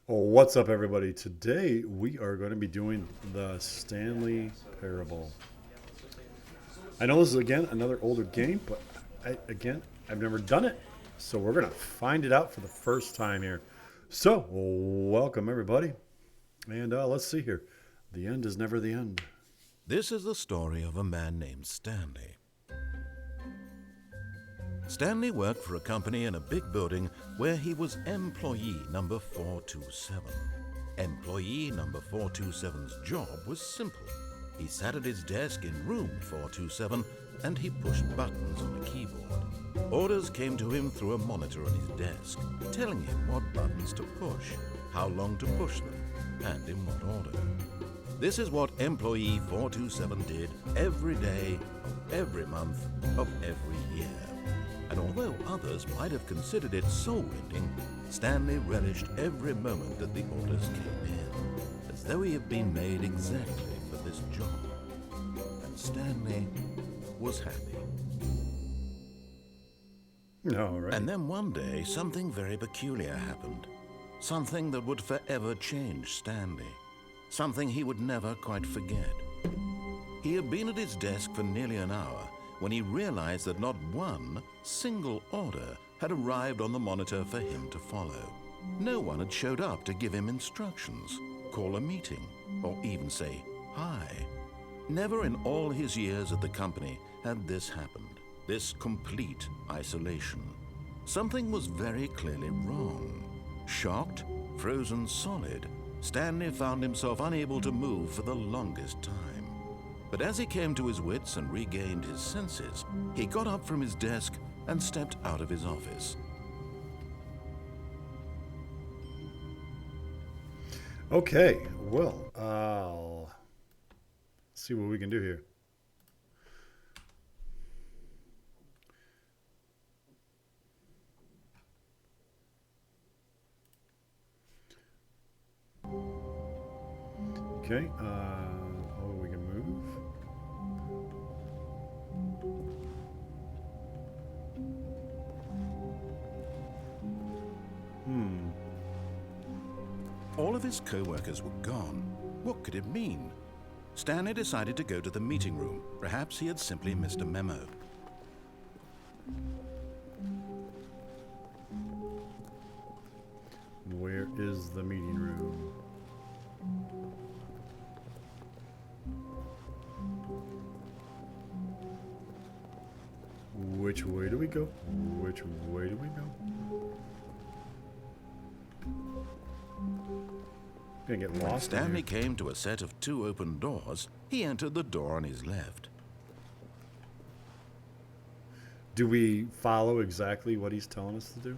Oh, what's up, everybody? Today we are going to be doing the Stanley Parable. I know this is again another older game, but I've never done it, so we're going to find it out for the first time here. So, welcome everybody, and let's see here. The end is never the end. This is the story of a man named Stanley. Stanley worked for a company in a big building where he was employee number 427. Employee number 427's job was simple. He sat at his desk in room 427 and he pushed buttons on a keyboard. Orders came to him through a monitor on his desk, telling him what buttons to push, how long to push them, and in what order. This is what employee 427 did every day of every month of every year. And although others might have considered it soul-rending, Stanley relished every moment that the orders came in, as though he had been made exactly for this job. And Stanley was happy. All right. And then one day, something very peculiar happened. Something that would forever change Stanley. Something he would never quite forget. He had been at his desk for nearly an hour when he realized that not one single order had arrived on the monitor for him to follow. No one had showed up to give him instructions, call a meeting, or even say hi. Never in all his years at the company had this happened, this complete isolation. Something was very clearly wrong. Shocked, frozen solid, Stanley found himself unable to move for the longest time. But as he came to his wits and regained his senses, he got up from his desk and stepped out of his office. Okay, well, I'll see what we can do here. Okay, we can move. All of his co-workers were gone. What could it mean? Stanley decided to go to the meeting room. Perhaps he had simply missed a memo. Where is the meeting room? Which way do we go? Which way do we go? Gonna get When lost. Stanley came to a set of two open doors, he entered the door on his left. Do we follow exactly what he's telling us to do?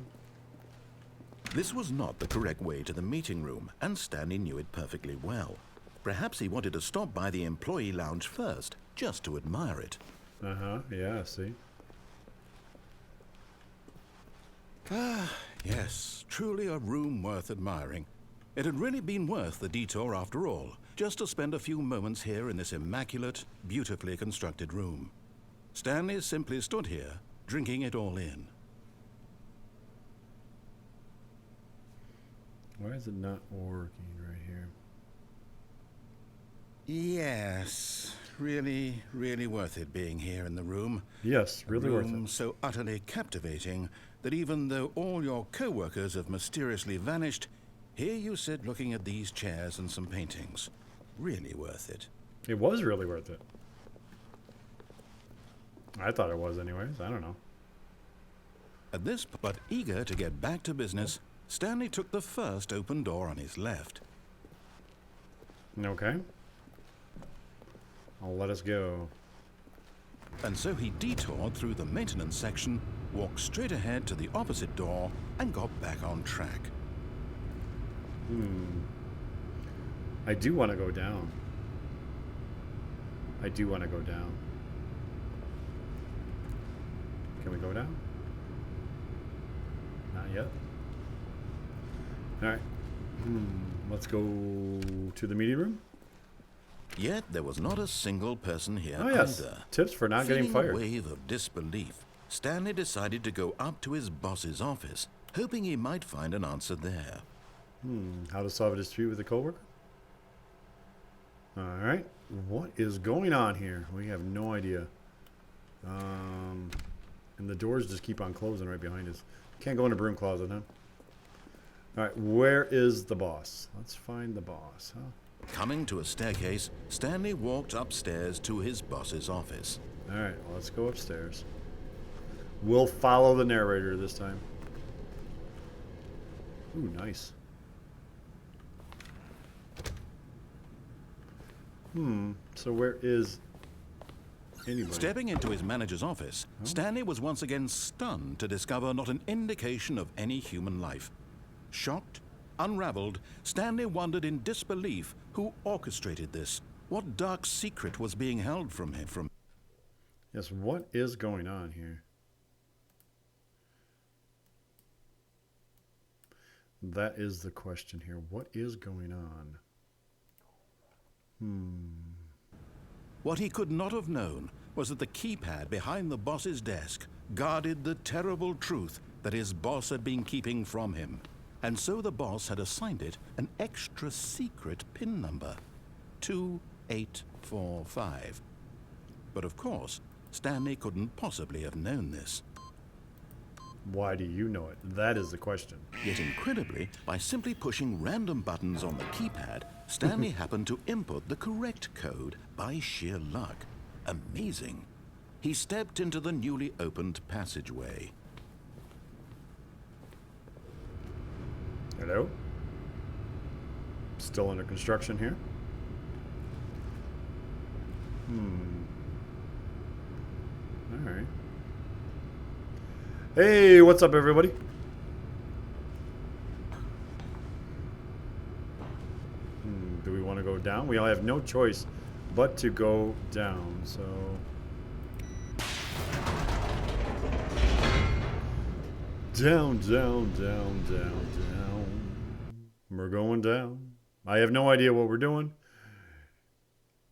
This was not the correct way to the meeting room, and Stanley knew it perfectly well. Perhaps he wanted to stop by the employee lounge first, just to admire it. Yeah, see. Yes, truly a room worth admiring. It had really been worth the detour after all, just to spend a few moments here in this immaculate, beautifully constructed room. Stanley simply stood here, drinking it all in. Why is it not working right here? Yes, really, really worth it being here in the room. Yes, really worth Room it. so utterly captivating that even though all your co-workers have mysteriously vanished, here you sit looking at these chairs and some paintings. Really worth it. It was really worth it. I thought it was anyways. I don't know. At this, but eager to get back to business, Stanley took the first open door on his left. Okay. I'll let us go. And so he detoured through the maintenance section, walked straight ahead to the opposite door, and got back on track. I do want to go down. I do want to go down. Can we go down? Not yet. All right. Let's go to the meeting room. Yet there was not a single person here Oh, yes. either. Tips for not getting Feeling fired. a wave of disbelief, Stanley decided to go up to his boss's office, hoping he might find an answer there. How to solve a dispute with a coworker? All right. What is going on here? We have no idea. And the doors just keep on closing right behind us. Can't go in the broom closet, huh? All right. Where is the boss? Let's find the boss, huh? Coming to a staircase, Stanley walked upstairs to his boss's office. All right. Well, let's go upstairs. We'll follow the narrator this time. Ooh, nice. So where is anybody? Stepping into his manager's office, Stanley was once again stunned to discover not an indication of any human life. Shocked, unraveled, Stanley wondered in disbelief who orchestrated this. What dark secret was being held from him? Yes, what is going on here? That is the question here. What is going on? What he could not have known was that the keypad behind the boss's desk guarded the terrible truth that his boss had been keeping from him. And so the boss had assigned it an extra secret PIN number, 2845. But of course, Stanley couldn't possibly have known this. Why do you know it? That is the question. Yet incredibly, by simply pushing random buttons on the keypad, Stanley happened to input the correct code by sheer luck. Amazing. He stepped into the newly opened passageway. Hello? Still under construction here? All right. Hey, what's up, everybody? Do we want to go down? We all have no choice but to go down, so... Down, down, down, down, down. We're going down. I have no idea what we're doing.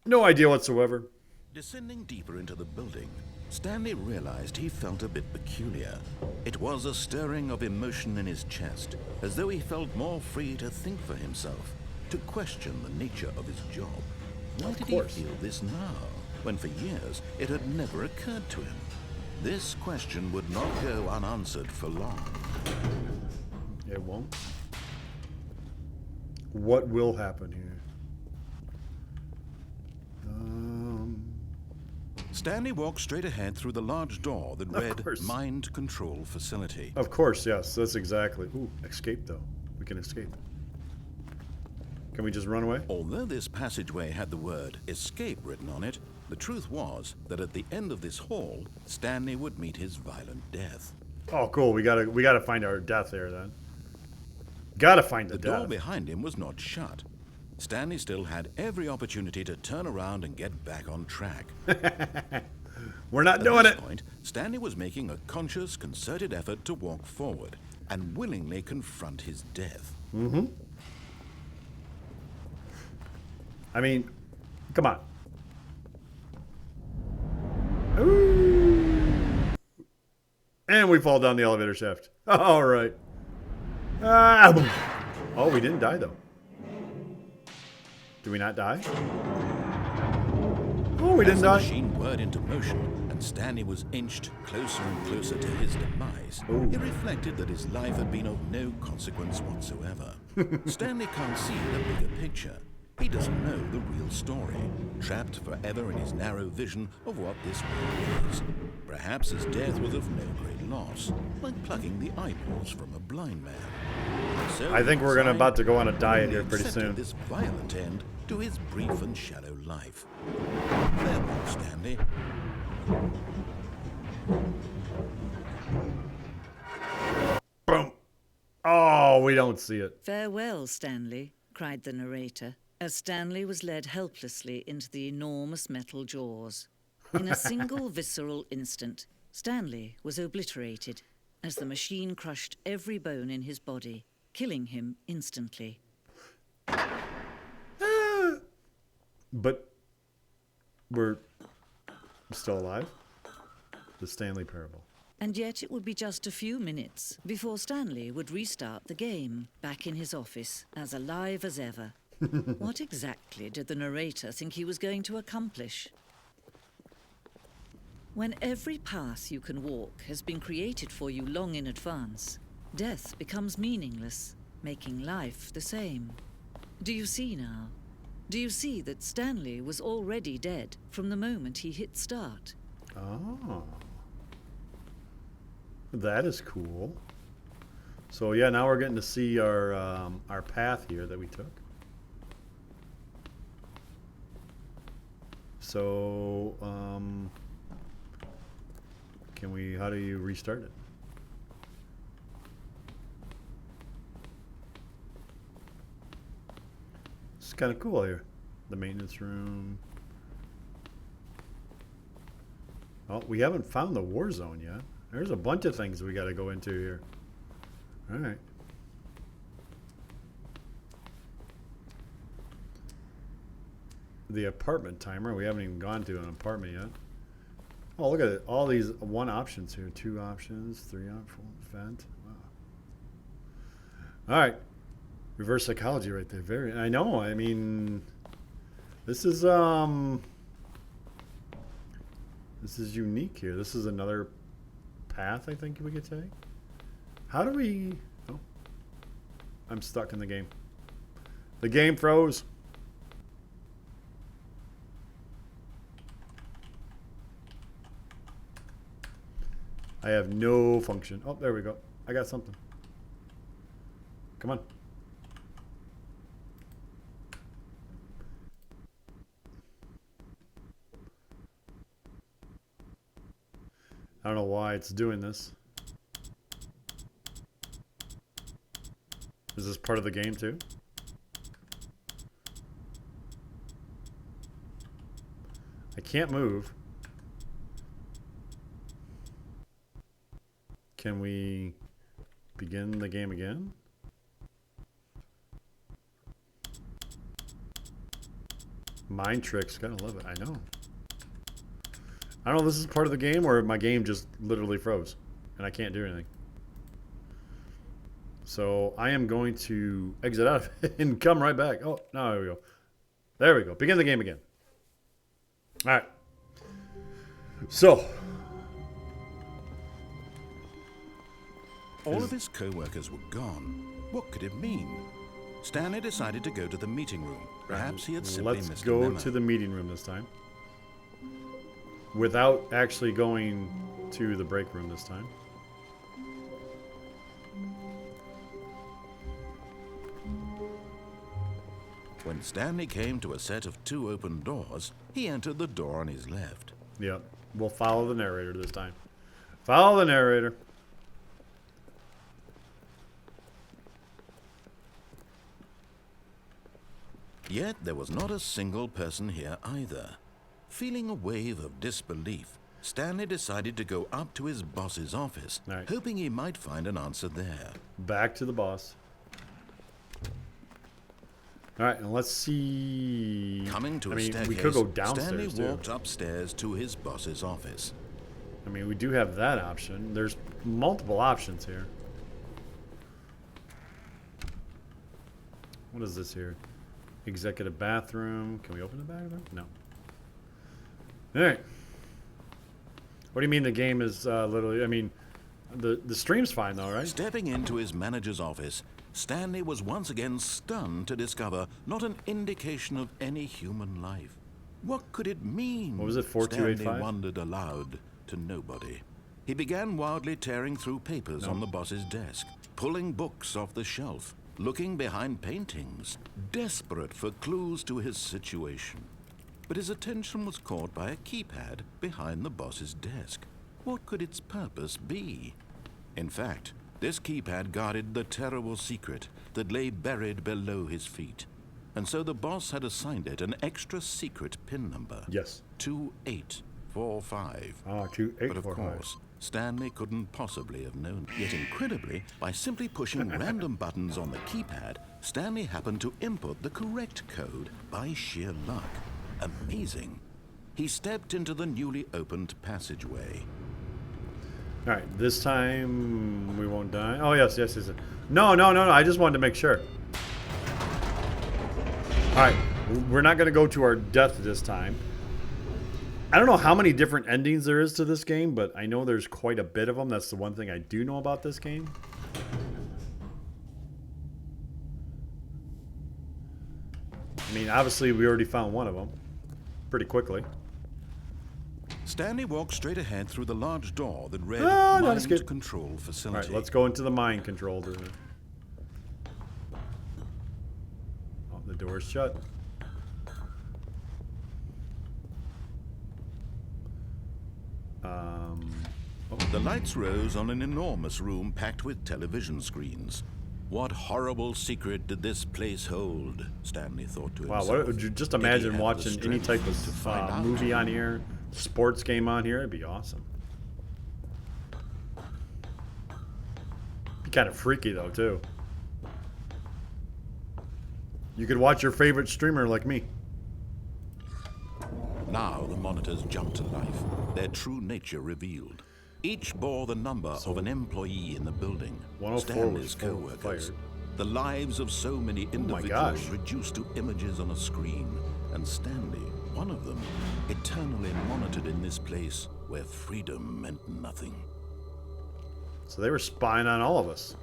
No idea whatsoever. Descending deeper into the building, Stanley realized he felt a bit peculiar. It was a stirring of emotion in his chest, as though he felt more free to think for himself, to question the nature of his job. Why did he feel this now, when for years it had never occurred to him? This question would not go unanswered for long. It won't. What will happen here? Stanley walked straight ahead through the large door that read Mind Control Facility. Of course, yes. That's exactly. Ooh, escape, though. We can escape. Can we just run away? Although this passageway had the word escape written on it, the truth was that at the end of this hall, Stanley would meet his violent death. Oh, cool. We gotta find our death there, then. Gotta find the death. The door behind him was not shut. Stanley still had every opportunity to turn around and get back on track. We're not doing it. At this point, Stanley was making a conscious, concerted effort to walk forward and willingly confront his death. I mean, come on. Ooh. And we fall down the elevator shaft. All right. Oh, we didn't die, though. Did we not die? Oh, we didn't die. As the machine whirred into motion and Stanley was inched closer and closer to his demise, he reflected that his life had been of no consequence whatsoever. Stanley can't see the bigger picture. He doesn't know the real story, trapped forever in his narrow vision of what this world is. Perhaps his death was of no great loss, like plucking the eyeballs from a blind man. So I think we're about to go on a diet here pretty accepted soon. this violent end to his brief and shallow life. Farewell, Stanley. Boom. Oh, we don't see it. "Farewell, Stanley," cried the narrator, as Stanley was led helplessly into the enormous metal jaws. In a single visceral instant, Stanley was obliterated as the machine crushed every bone in his body, killing him instantly. But we're still alive? The Stanley Parable. And yet it would be just a few minutes before Stanley would restart the game, back in his office, as alive as ever. What exactly did the narrator think he was going to accomplish? When every path you can walk has been created for you long in advance, death becomes meaningless, making life the same. Do you see now? Do you see that Stanley was already dead from the moment he hit start? Oh. That is cool. So yeah, now we're getting to see our path here that we took. So can we? How do you restart it? It's kind of cool here. The maintenance room. Oh, we haven't found the war zone yet. There's a bunch of things we got to go into here. All right. The apartment timer. We haven't even gone to an apartment yet. Oh, look at it. All these one options here. 2 options, 3 options, vent. Wow. All right. Reverse psychology right there. Very. I know. I mean, this is unique here. This is another path I think we could take. How do we? Oh, I'm stuck in the game. The game froze. I have no function. Oh, there we go. I got something. Come on. I don't know why it's doing this. Is this part of the game too? I can't move. Can we begin the game again? Mind tricks, gotta love it. I know. I don't know if this is part of the game or my game just literally froze and I can't do anything. So I am going to exit out of it and come right back. Oh, no, there we go. There we go. Begin the game again. All right. So. All of his co-workers were gone. What could it mean? Stanley decided to go to the meeting room. Perhaps he had simply Let's missed a go memo. to the meeting room this time. Without actually going to the break room this time. When Stanley came to a set of 2 open doors, he entered the door on his left. Yep. We'll follow the narrator this time. Follow the narrator. Yet there was not a single person here either. Feeling a wave of disbelief, Stanley decided to go up to his boss's office, Right. hoping he might find an answer there. Back to the boss. All right, and let's see. Coming to I a mean, staircase, we could go Stanley downstairs too. walked upstairs to his boss's office. I mean, we do have that option. There's multiple options here. What is this here? Executive bathroom. Can we open the bathroom? No. All right. What do you mean the game is literally? I mean, the stream's fine though, right? Stepping into his manager's office, Stanley was once again stunned to discover not an indication of any human life. What could it mean? What was it, 4285? Stanley wondered aloud to nobody. He began wildly tearing through papers on the boss's desk, pulling books off the shelf, looking behind paintings, desperate for clues to his situation. But his attention was caught by a keypad behind the boss's desk. What could its purpose be? In fact, this keypad guarded the terrible secret that lay buried below his feet. And so the boss had assigned it an extra secret PIN number. Yes. 2845. Ah, But of 2845. course, Stanley couldn't possibly have known. Yet incredibly, by simply pushing random buttons on the keypad, Stanley happened to input the correct code by sheer luck. Amazing. He stepped into the newly opened passageway. All right, this time we won't die. Oh, yes, yes, yes. No, no, no, no. I just wanted to make sure. All right, we're not going to go to our death this time. I don't know how many different endings there is to this game, but I know there's quite a bit of them. That's the one thing I do know about this game. I mean, obviously, we already found one of them pretty quickly. Stanley walked straight ahead through the large door that read not as Mind good. Control All Facility. right, let's go into the mind control. Oh, the door's shut. The lights rose on an enormous room packed with television screens. What horrible secret did this place hold? Stanley thought to Wow, himself. what would you just Did he imagine have the watching any strength type to of find out? movie on here, sports game on here? It'd be awesome. Be kind of freaky though, too. You could watch your favorite streamer like me. Now the monitors jumped to life, their true nature revealed. Each bore the number of an employee in the building. 104 Stanley's was co-workers. fired. The lives of so many individuals gosh. reduced to images on a screen. And Stanley, one of them, eternally monitored in this place where freedom meant nothing. So they were spying on all of us.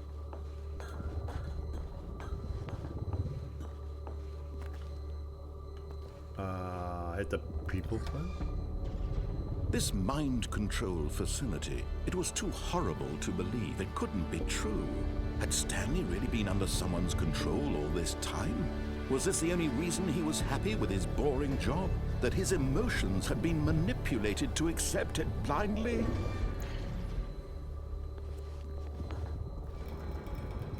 Hit the people button? This mind control facility, it was too horrible to believe. It couldn't be true. Had Stanley really been under someone's control all this time? Was this the only reason he was happy with his boring job? That his emotions had been manipulated to accept it blindly?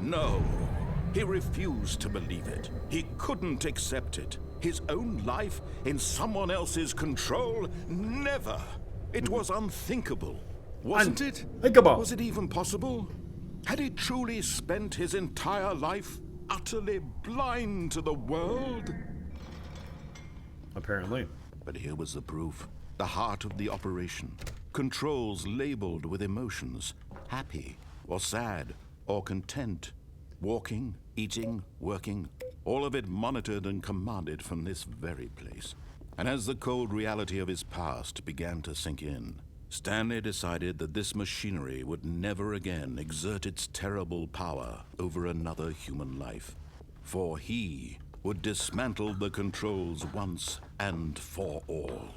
No, he refused to believe it. He couldn't accept it. His own life in someone else's control? Never. It was unthinkable. Wasn't it? Unthinkable. Was it even possible? Had he truly spent his entire life utterly blind to the world? Apparently. But here was the proof. The heart of the operation. Controls labeled with emotions. Happy, or sad, or content. Walking, eating, working. All of it monitored and commanded from this very place. And as the cold reality of his past began to sink in, Stanley decided that this machinery would never again exert its terrible power over another human life. For he would dismantle the controls once and for all.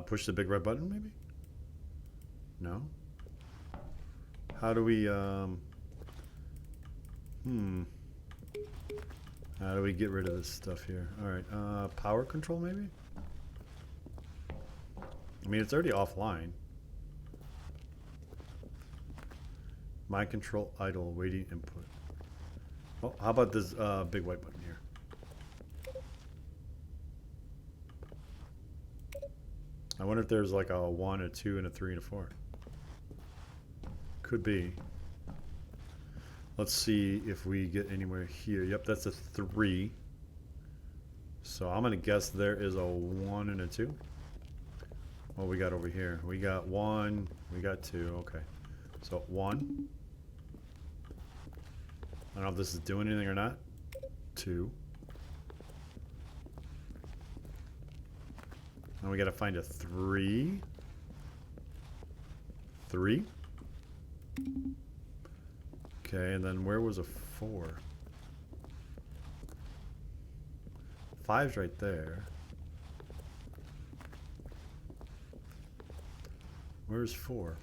Push the big red button, maybe? No? How do we, How do we get rid of this stuff here? Alright, power control, maybe? I mean, it's already offline. Mind control, idle, waiting input. Well, how about this big white button here? I wonder if there's like a 1, a 2, and a 3, and a 4. Could be. Let's see if we get anywhere here. Yep, that's a 3. So I'm going to guess there is a 1 and a 2. What we got over here? We got 1, we got 2. Okay. So 1. I don't know if this is doing anything or not. 2. And we got to find a 3. 3. Okay, and then where was a 4? 5's right there. Where's 4?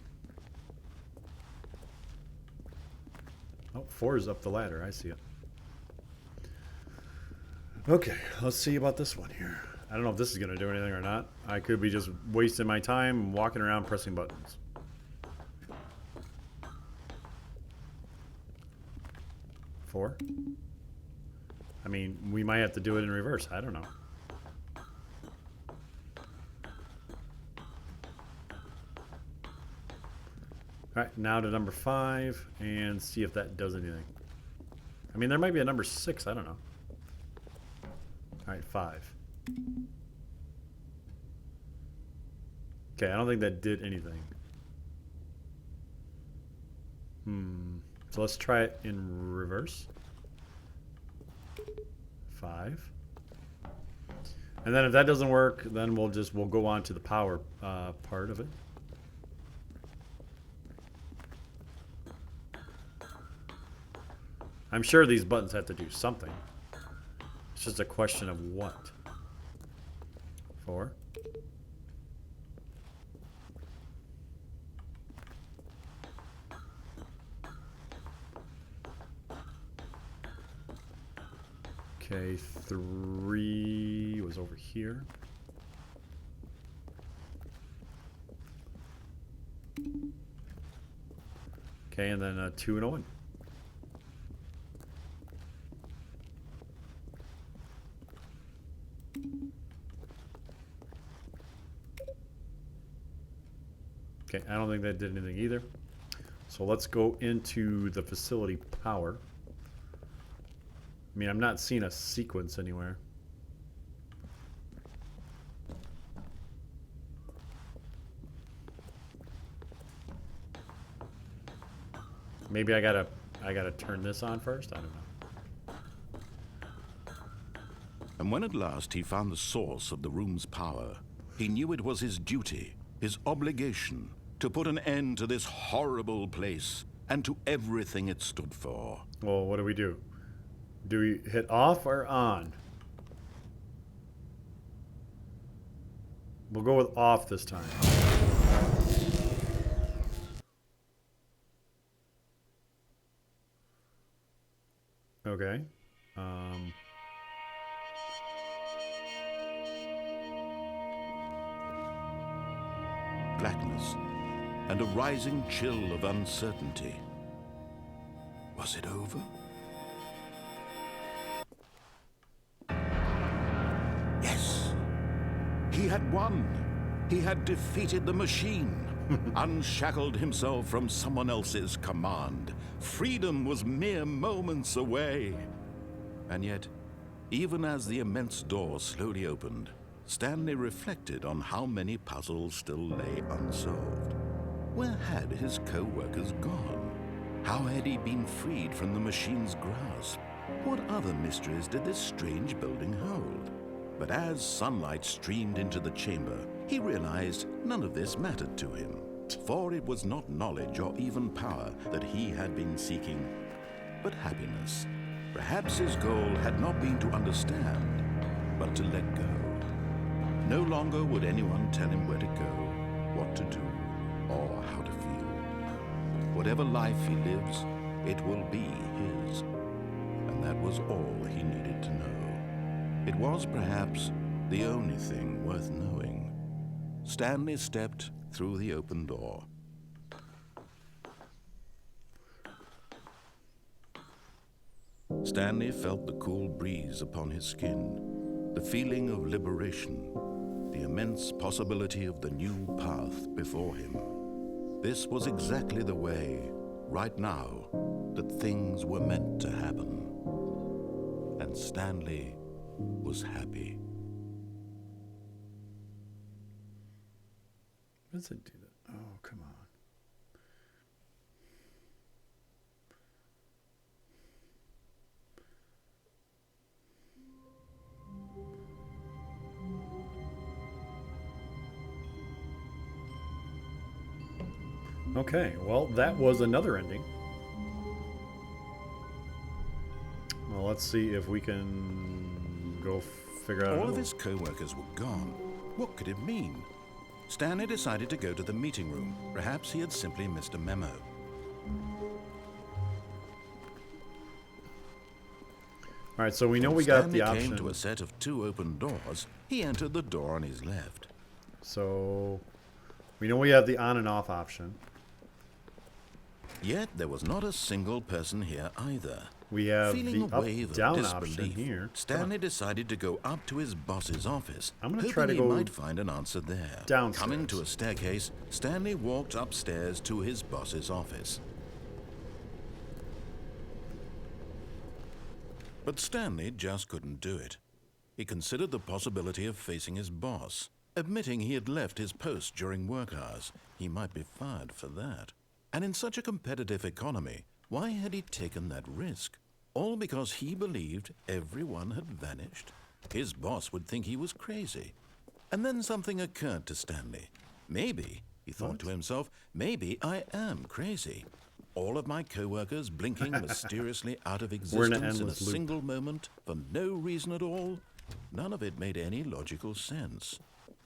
Oh, 4 is up the ladder. I see it. Okay, let's see about this one here. I don't know if this is going to do anything or not. I could be just wasting my time walking around pressing buttons. 4? I mean, we might have to do it in reverse. I don't know. Alright, now to number 5 and see if that does anything. I mean, there might be a number 6. I don't know. Alright, 5. Okay, I don't think that did anything. So let's try it in reverse. 5. And then if that doesn't work, then we'll go on to the power part of it. I'm sure these buttons have to do something. It's just a question of what. 4. Okay, 3 was over here. Okay, and then 2 and a 1. Okay, I don't think that did anything either. So let's go into the facility power. I mean, I'm not seeing a sequence anywhere. Maybe I gotta turn this on first? I don't know. And when at last he found the source of the room's power, he knew it was his duty, his obligation, to put an end to this horrible place and to everything it stood for. Well, what do we do? Do we hit off or on? We'll go with off this time. Okay. Blackness and a rising chill of uncertainty. Was it over? Yes. He had won. He had defeated the machine, unshackled himself from someone else's command. Freedom was mere moments away. And yet, even as the immense door slowly opened, Stanley reflected on how many puzzles still lay unsolved. Where had his co-workers gone? How had he been freed from the machine's grasp? What other mysteries did this strange building hold? But as sunlight streamed into the chamber, he realized none of this mattered to him. For it was not knowledge or even power that he had been seeking, but happiness. Perhaps his goal had not been to understand, but to let go. No longer would anyone tell him where to go, what to do, or how to feel. Whatever life he lives, it will be his. And that was all he needed to know. It was perhaps the only thing worth knowing. Stanley stepped through the open door. Stanley felt the cool breeze upon his skin, the feeling of liberation, the immense possibility of the new path before him. This was exactly the way, right now, that things were meant to happen. And Stanley was happy. What does it do that? Oh, come on. Okay, well, that was another ending. Well, let's see if we can go figure out All another of one. his co-workers were gone. What could it mean? Stanley decided to go to the meeting room. Perhaps he had simply missed a memo. All right, so we know we got Stanley the came option. to a set of 2 open doors. He entered the door on his left. So we know we have the on and off option. Yet there was not a single person here either. We have Feeling the a wave up of down option disbelief, here. Stanley decided to go up to his boss's office, I'm gonna hoping try to he go might find an answer there. downstairs. Coming to a staircase, Stanley walked upstairs to his boss's office. But Stanley just couldn't do it. He considered the possibility of facing his boss, admitting he had left his post during work hours. He might be fired for that. And in such a competitive economy, why had he taken that risk? All because he believed everyone had vanished? His boss would think he was crazy. And then something occurred to Stanley. Maybe, he thought to himself, maybe I am crazy. All of my co-workers blinking mysteriously out of existence in a single moment for no reason at all. None of it made any logical sense.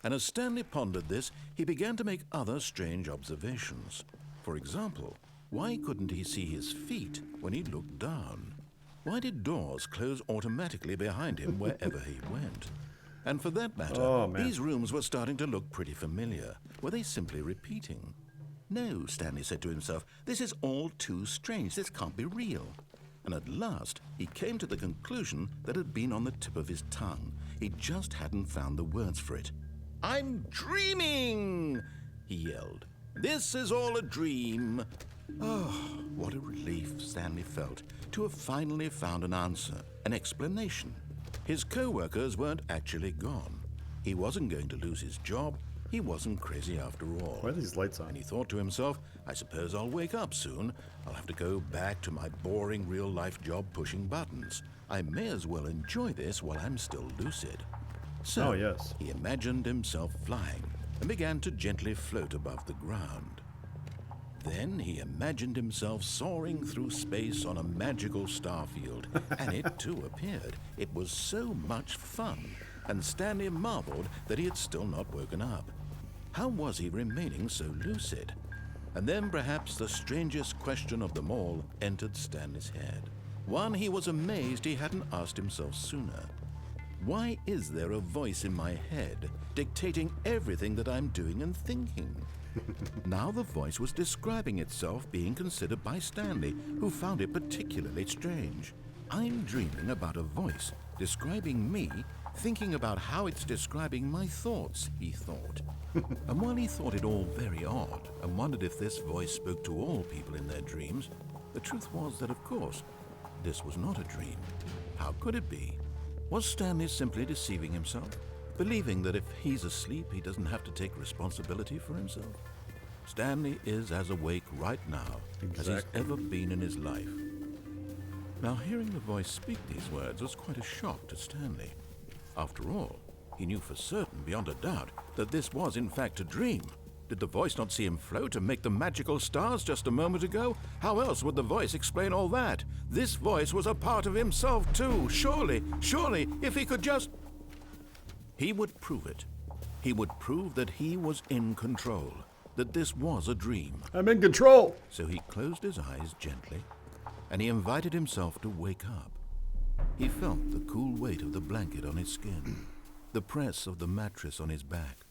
And as Stanley pondered this, he began to make other strange observations. For example, why couldn't he see his feet when he looked down? Why did doors close automatically behind him wherever he went? And for that matter, these rooms were starting to look pretty familiar. Were they simply repeating? No, Stanley said to himself, this is all too strange. This can't be real. And at last, he came to the conclusion that had been on the tip of his tongue. He just hadn't found the words for it. I'm dreaming, he yelled. This is all a dream. Oh, what a relief Stanley felt to have finally found an answer, an explanation. His co-workers weren't actually gone. He wasn't going to lose his job. He wasn't crazy after all. Why are these lights on? And he thought to himself, I suppose I'll wake up soon. I'll have to go back to my boring real-life job pushing buttons. I may as well enjoy this while I'm still lucid. So he imagined himself flying and began to gently float above the ground. Then he imagined himself soaring through space on a magical starfield, and it too appeared. It was so much fun, and Stanley marveled that he had still not woken up. How was he remaining so lucid? And then perhaps the strangest question of them all entered Stanley's head. One he was amazed he hadn't asked himself sooner. Why is there a voice in my head dictating everything that I'm doing and thinking? Now the voice was describing itself being considered by Stanley, who found it particularly strange. I'm dreaming about a voice describing me, thinking about how it's describing my thoughts, he thought. And while he thought it all very odd and wondered if this voice spoke to all people in their dreams, the truth was that, of course, this was not a dream. How could it be? Was Stanley simply deceiving himself, believing that if he's asleep, he doesn't have to take responsibility for himself? Stanley is as awake right now as he's ever been in his life. Now, hearing the voice speak these words was quite a shock to Stanley. After all, he knew for certain, beyond a doubt, that this was in fact a dream. Did the voice not see him float and make the magical stars just a moment ago? How else would the voice explain all that? This voice was a part of himself too. Surely, if he could just... He would prove it. He would prove that he was in control, that this was a dream. I'm in control! So he closed his eyes gently, and he invited himself to wake up. He felt the cool weight of the blanket on his skin, the press of the mattress on his back,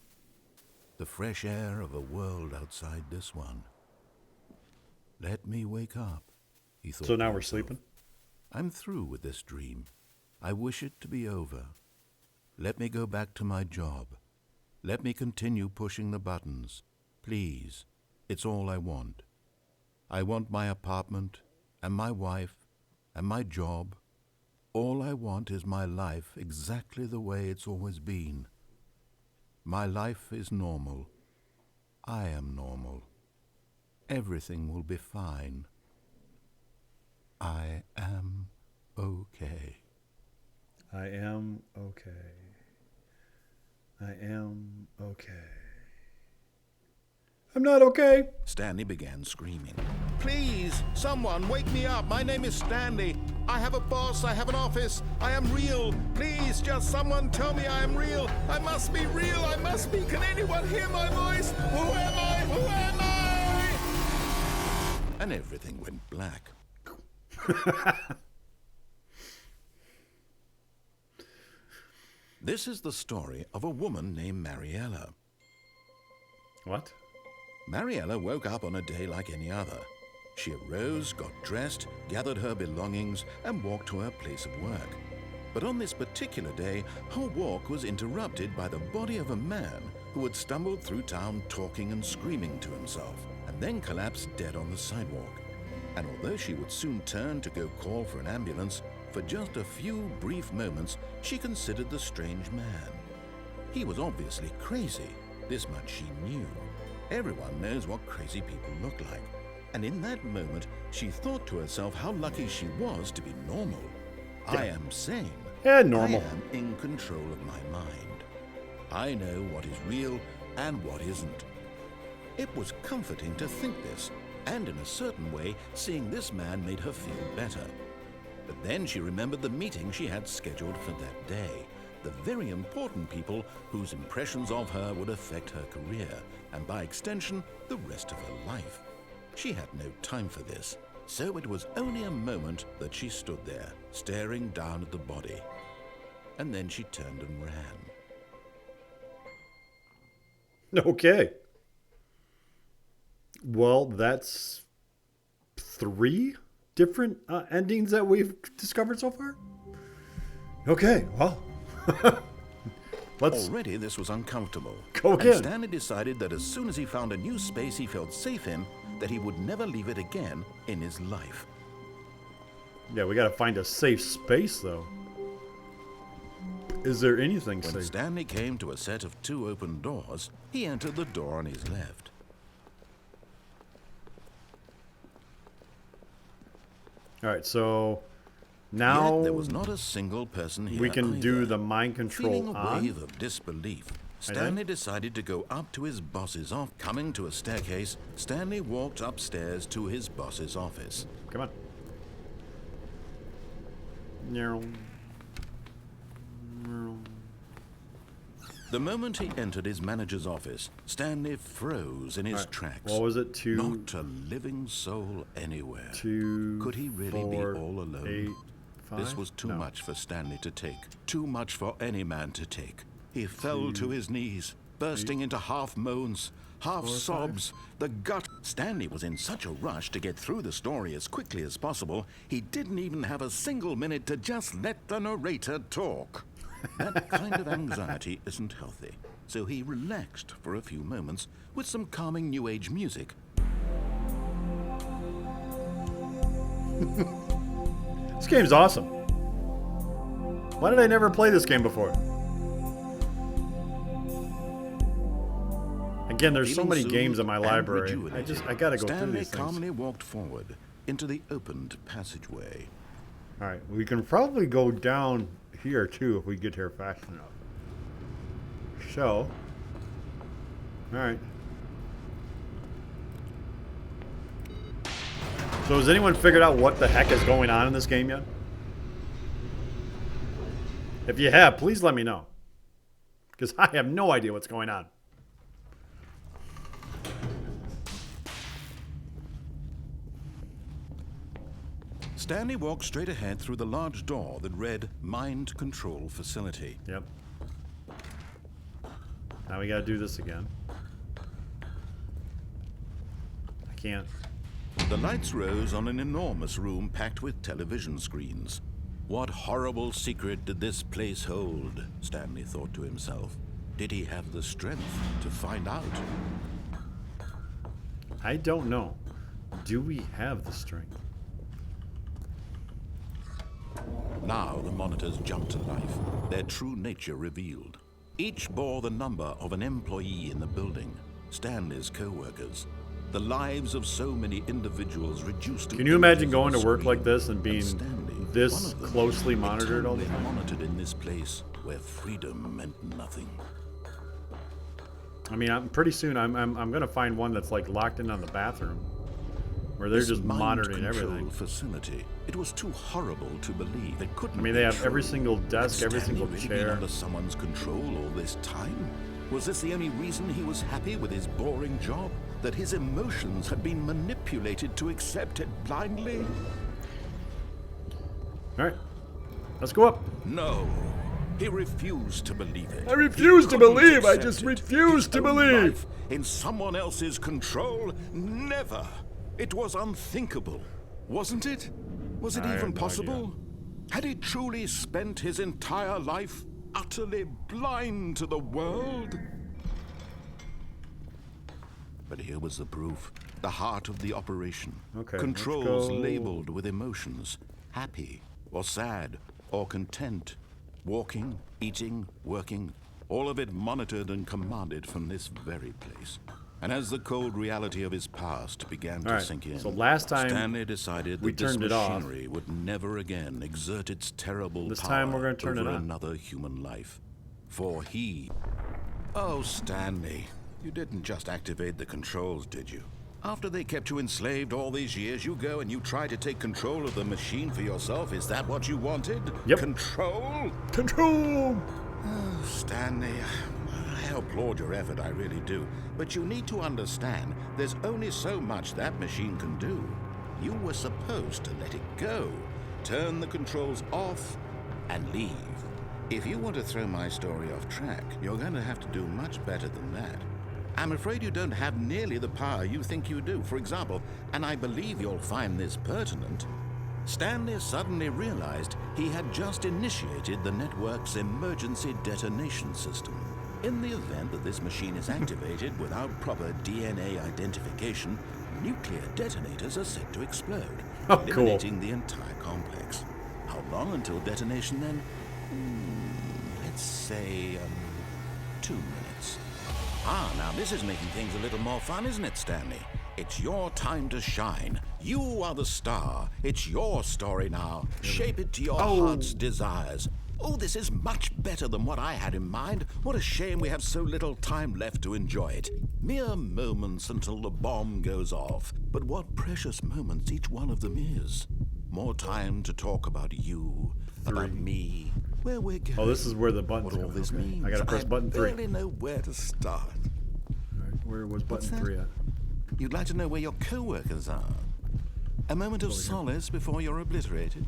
the fresh air of a world outside this one. Let me wake up, he thought. So now we're sleeping? I'm through with this dream. I wish it to be over. Let me go back to my job. Let me continue pushing the buttons. Please, it's all I want. I want my apartment and my wife and my job. All I want is my life exactly the way it's always been. My life is normal. I am normal. Everything will be fine. I am okay. I am okay. I am okay. I'm not okay. Stanley began screaming. Please, someone, wake me up. My name is Stanley. I have a boss. I have an office. I am real. Please, just someone tell me I am real. I must be real. I must be. Can anyone hear my voice? Who am I? Who am I? And everything went black. This is the story of a woman named Mariella. What? Mariella woke up on a day like any other. She arose, got dressed, gathered her belongings, and walked to her place of work. But on this particular day, her walk was interrupted by the body of a man who had stumbled through town talking and screaming to himself, and then collapsed dead on the sidewalk. And although she would soon turn to go call for an ambulance, for just a few brief moments, she considered the strange man. He was obviously crazy. This much she knew. Everyone knows what crazy people look like. And in that moment, she thought to herself how lucky she was to be normal. I am sane. Yeah, normal. I am in control of my mind. I know what is real and what isn't. It was comforting to think this, and in a certain way, seeing this man made her feel better. But then she remembered the meeting she had scheduled for that day. The very important people whose impressions of her would affect her career, and by extension, the rest of her life. She had no time for this, so it was only a moment that she stood there, staring down at the body. And then she turned and ran. Okay. Well, that's 3 different endings that we've discovered so far. Okay, well, let's Already this was uncomfortable. Go And again. Stanley decided that as soon as he found a new space he felt safe in, that he would never leave it again in his life. Yeah, we got to find a safe space, though. Is there anything When safe? Stanley came to a set of 2 open doors, he entered the door on his left. All right, so now Yet there was not a single person here we can do either. the mind Feeling control a on. wave of disbelief, Stanley decided to go up to his boss's office. Coming to a staircase, Stanley walked upstairs to his boss's office. Come on. No. The moment he entered his manager's office, Stanley froze in his Alright, tracks. what was it? 2, Not a living soul anywhere. 2, Could he really 4, be all alone? 8, 5? This was too No. much for Stanley to take. Too much for any man to take. He fell to his knees, bursting into half moans, half 4, 5. sobs. The gut. Stanley was in such a rush to get through the story as quickly as possible, he didn't even have a single minute to just let the narrator talk. That kind of anxiety isn't healthy, so he relaxed for a few moments with some calming New Age music. This game's awesome. Why did I never play this game before? Again, there's so Feeling many soothed games in my and library. rejuvenated, I gotta go through Stanley these things. calmly walked forward into the opened passageway. All right, we can probably go down here too if we get here fast enough. So, all right. So has anyone figured out what the heck is going on in this game yet? If you have, please let me know, because I have no idea what's going on. Stanley walked straight ahead through the large door that read Mind Control Facility. Yep. Now we gotta do this again. I can't. The lights rose on an enormous room packed with television screens. What horrible secret did this place hold? Stanley thought to himself. Did he have the strength to find out? I don't know. Do we have the strength? Now the monitors jumped to life, their true nature revealed. Each bore the number of an employee in the building, Stanley's co-workers. The lives of so many individuals reduced to Can you imagine images on going a to work screen. like this and being Stanley, this one of them, closely monitored all the eternally time? monitored in this place where freedom meant nothing. I mean, pretty soon I'm gonna find one that's like locked in on the bathroom, where they're This just mind monitoring control everything. facility. It was too horrible to believe. It couldn't I mean, be they have true. every single desk, Had every Stanley single really chair. been under someone's control all this time? Was this the only reason he was happy with his boring job? That his emotions had been manipulated to accept it blindly? All right, let's go up. No. He refused to believe it. I refuse to He couldn't believe. I accept just it. refuse His to own believe. life in someone else's control? Never. It was unthinkable, wasn't it? Was it I have even no possible? Had he truly spent his entire life utterly blind to the world? But here was the proof. The heart of the operation. Okay, let's Controls go. labeled with emotions. Happy, or sad, or content. Walking, eating, working. All of it monitored and commanded from this very place. And as the cold reality of his past began to All right, sink in, so last time Stanley decided we that this turned it off. machinery would never again exert its terrible This power time we're gonna turn it over on. another human life. For he... Oh, Stanley, you didn't just activate the controls, did you? After they kept you enslaved all these years, you go and you try to take control of the machine for yourself. Is that what you wanted? Yep. Control? Control! Oh, Stanley, I applaud your effort, I really do. But you need to understand, there's only so much that machine can do. You were supposed to let it go, turn the controls off, and leave. If you want to throw my story off track, you're going to have to do much better than that. I'm afraid you don't have nearly the power you think you do. For example, and I believe you'll find this pertinent, Stanley suddenly realized he had just initiated the network's emergency detonation system. In the event that this machine is activated without proper DNA identification, nuclear detonators are set to explode, Oh, cool. eliminating the entire complex. How long until detonation then? Let's say 2 minutes. Ah, now this is making things a little more fun, isn't it, Stanley? It's your time to shine. You are the star. It's your story now. Shape it to your heart's desires. Oh, this is much better than what I had in mind. What a shame we have so little time left to enjoy it. Mere moments until the bomb goes off. But what precious moments each one of them is. More time to talk about you, about me, where we're going. Oh, this is where the button's What all going. this Okay. means. I gotta press button 3. I barely know where to start. All right, where was button that? 3 at? You'd like to know where your co-workers are. A moment of solace before you're obliterated.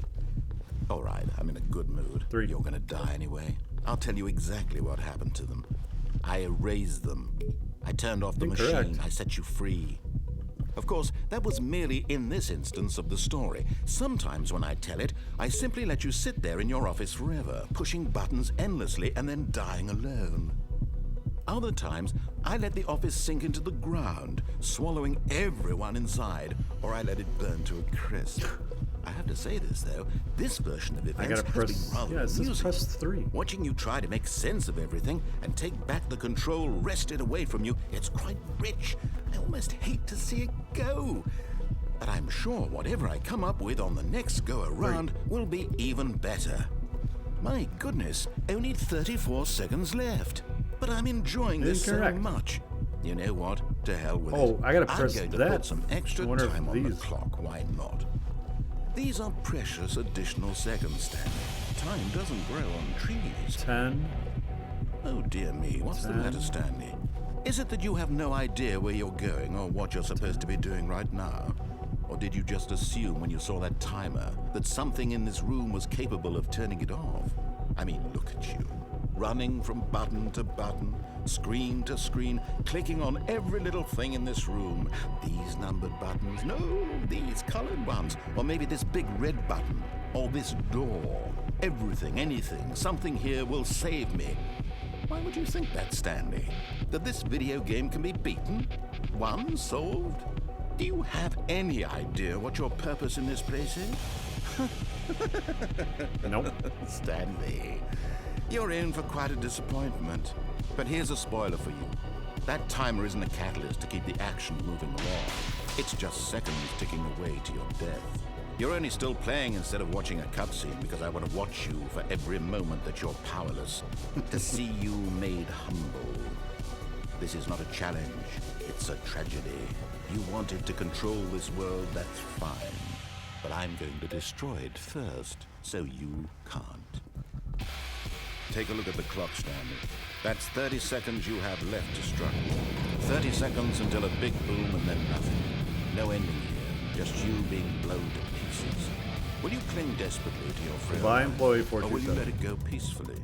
All right, I'm in a good mood. 3. You're gonna die anyway. I'll tell you exactly what happened to them. I erased them. I turned off the Incorrect. machine. I set you free. Of course, that was merely in this instance of the story. Sometimes when I tell it, I simply let you sit there in your office forever, pushing buttons endlessly and then dying alone. Other times, I let the office sink into the ground, swallowing everyone inside, or I let it burn to a crisp. I have to say this, though, this version of events gotta has press- been rather yeah, it says amusing. press 3. Watching you try to make sense of everything and take back the control wrested away from you, it's quite rich. I almost hate to see it go. But I'm sure whatever I come up with on the next go-around will be even better. My goodness, only 34 seconds left. But I'm enjoying this so Incorrect. much. You know what? To hell with it. Oh, I gotta press I'm going to that. put some extra I wonder if time on the these- clock. Why not? These are precious additional seconds, Stanley. Time doesn't grow on trees. 10. Oh dear me, what's the matter, Stanley? Is it that you have no idea where you're going or what you're supposed to be doing right now? Or did you just assume when you saw that timer that something in this room was capable of turning it off? I mean, look at you. Running from button to button, screen to screen, clicking on every little thing in this room. These numbered buttons, no, these colored ones. Or maybe this big red button, or this door. Everything, anything, something here will save me. Why would you think that, Stanley? That this video game can be beaten? Won? Solved? Do you have any idea what your purpose in this place is? Nope. Stanley, you're in for quite a disappointment. But here's a spoiler for you. That timer isn't a catalyst to keep the action moving along. It's just seconds ticking away to your death. You're only still playing instead of watching a cutscene because I want to watch you for every moment that you're powerless, to see you made humble. This is not a challenge, it's a tragedy. You wanted to control this world, that's fine. But I'm going to destroy it first, so you can't. Take a look at the clock, Stanley. That's 30 seconds you have left to struggle. 30 seconds until a big boom and then nothing. No ending here, just you being blown to pieces. Will you cling desperately to your frail Goodbye, life, employee or will you 427. let it go peacefully?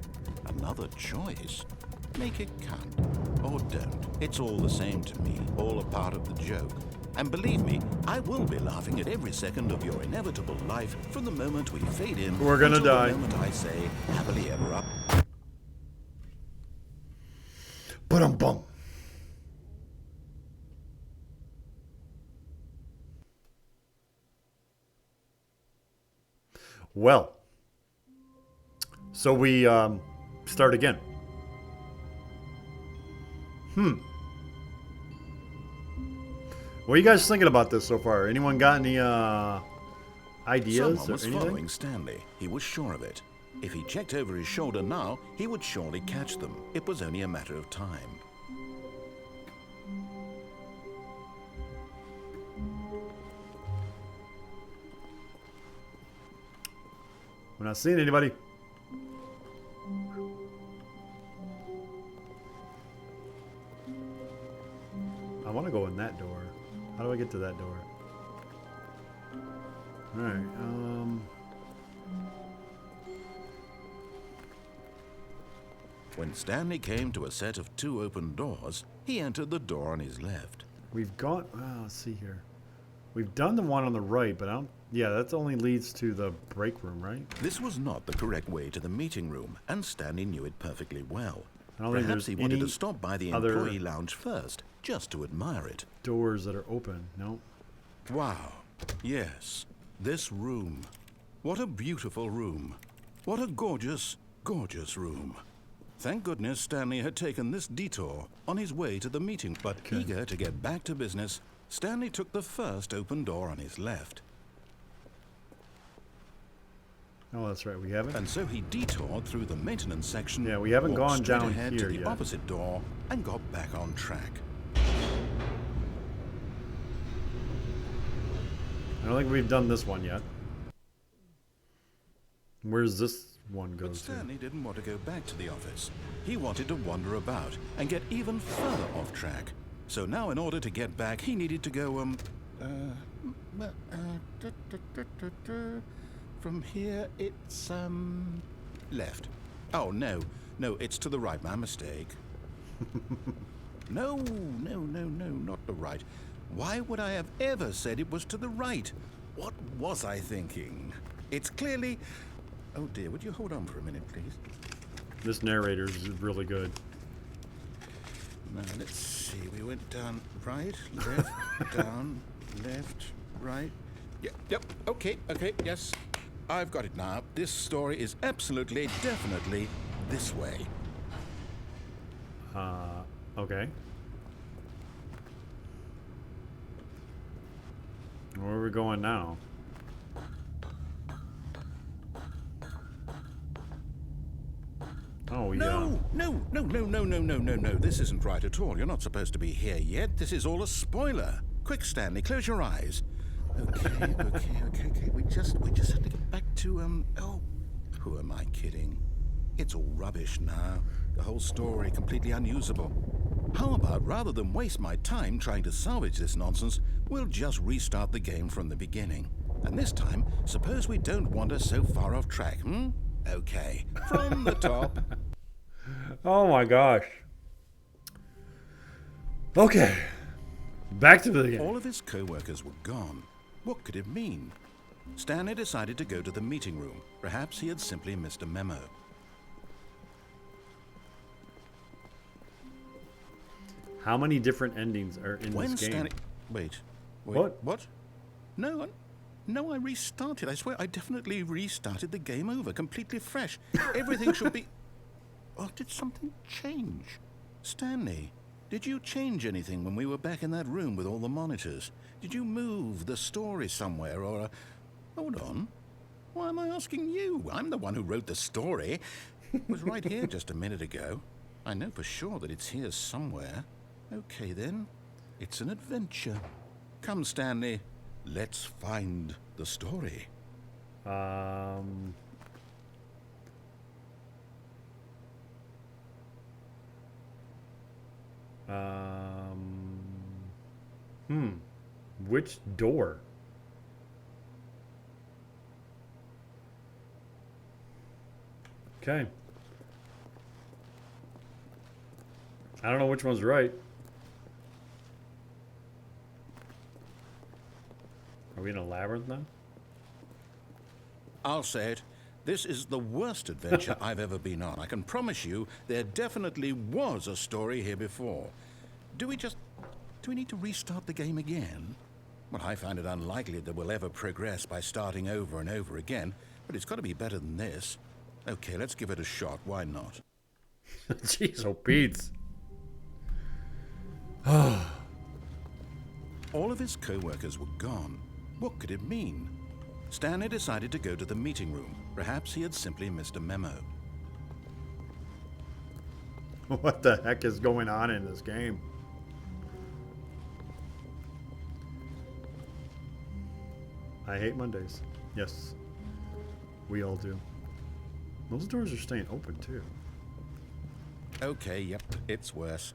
Another choice. Make it count. Or don't. It's all the same to me, all a part of the joke. And believe me, I will be laughing at every second of your inevitable life from the moment we fade in We're gonna until die. the moment I say, happily ever up. Ba-dum-bum. Well, so we start again. What are you guys thinking about this so far? Anyone got any ideas Someone or was anything? following Stanley. He was sure of it. If he checked over his shoulder now, he would surely catch them. It was only a matter of time. We're not seeing anybody. I want to go in that door. How do I get to that door? Alright, When Stanley came to a set of 2 open doors, he entered the door on his left. we've got, let's see here. We've done the one on the right, but I don't, yeah, that only leads to the break room, right? This was not the correct way to the meeting room, and Stanley knew it perfectly well. I don't think Perhaps there's he wanted any to stop by the other employee lounge first, just to admire it. doors that are open. No. Wow. Yes. This room. What a beautiful room. What a gorgeous, gorgeous room. Thank goodness Stanley had taken this detour on his way to the meeting, but eager to get back to business, Stanley took the first open door on his left. Oh, that's right. We haven't. And so he detoured through the maintenance section. Yeah, we haven't walked gone straight down ahead here to the yet. opposite door and got back on track. I don't think we've done this one yet. Where's this one go But to? Stanley didn't want to go back to the office. He wanted to wander about and get even further off track. So now, in order to get back, he needed to go, from here, it's, left. Oh, no, it's to the right, my mistake. No, not the right. Why would I have ever said it was to the right? What was I thinking? It's clearly... Oh dear, would you hold on for a minute, please? This narrator is really good. Now, let's see. We went down, right, left, down, left, right. Yep, okay, yes. I've got it now. This story is absolutely, definitely this way. Okay. Where are we going now? Oh, yeah. No. This isn't right at all. You're not supposed to be here yet. This is all a spoiler. Quick, Stanley, close your eyes. Okay. We just have to get back to, oh, who am I kidding? It's all rubbish now. The whole story completely unusable. How about, rather than waste my time trying to salvage this nonsense, we'll just restart the game from the beginning. And this time, suppose we don't wander so far off track, hmm? Okay, from the top. Oh my gosh. Okay. Back to the game. All of his co-workers were gone. What could it mean? Stanley decided to go to the meeting room. Perhaps he had simply missed a memo. How many different endings are in When this game? Stanley... Wait. What? No, I restarted. I swear, I definitely restarted the game over, completely fresh. Everything should be... Oh, did something change? Stanley, did you change anything when we were back in that room with all the monitors? Did you move the story somewhere, or... Hold on. Why am I asking you? I'm the one who wrote the story. It was right here just a minute ago. I know for sure that it's here somewhere. Okay, then. It's an adventure. Come, Stanley. Let's find the story. Which door? Okay. I don't know which one's right. Are we in a labyrinth now? I'll say it. This is the worst adventure I've ever been on. I can promise you there definitely was a story here before. Do we need to restart the game again? Well, I find it unlikely that we'll ever progress by starting over and over again, but it's got to be better than this. Okay, let's give it a shot. Why not? Jeez, oh Pete. All of his co-workers were gone. What could it mean? Stanley decided to go to the meeting room. Perhaps he had simply missed a memo. What the heck is going on in this game? I hate Mondays. Yes, we all do. Those doors are staying open too. Okay, yep, it's worse.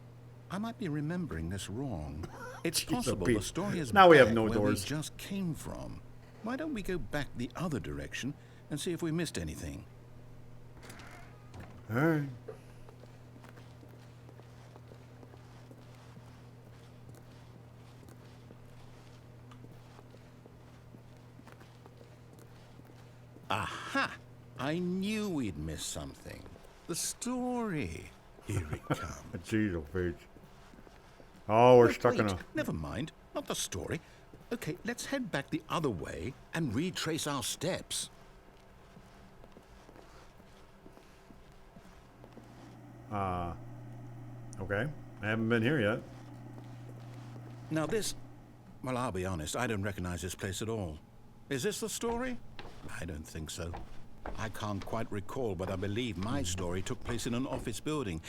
I might be remembering this wrong. It's Jeez, possible Pete. the story is Now we have back no where doors. we just came from. Why don't we go back the other direction and see if we missed anything? All right. Aha! I knew we'd miss something. The story. Here it comes. Jeez, oh, Pete. Oh, we're Wait, stuck in wait, a... Never mind. Not the story. Okay, let's head back the other way and retrace our steps. Okay. I haven't been here yet. Now this... Well, I'll be honest, I don't recognize this place at all. Is this the story? I don't think so. I can't quite recall, but I believe my story took place in an office building.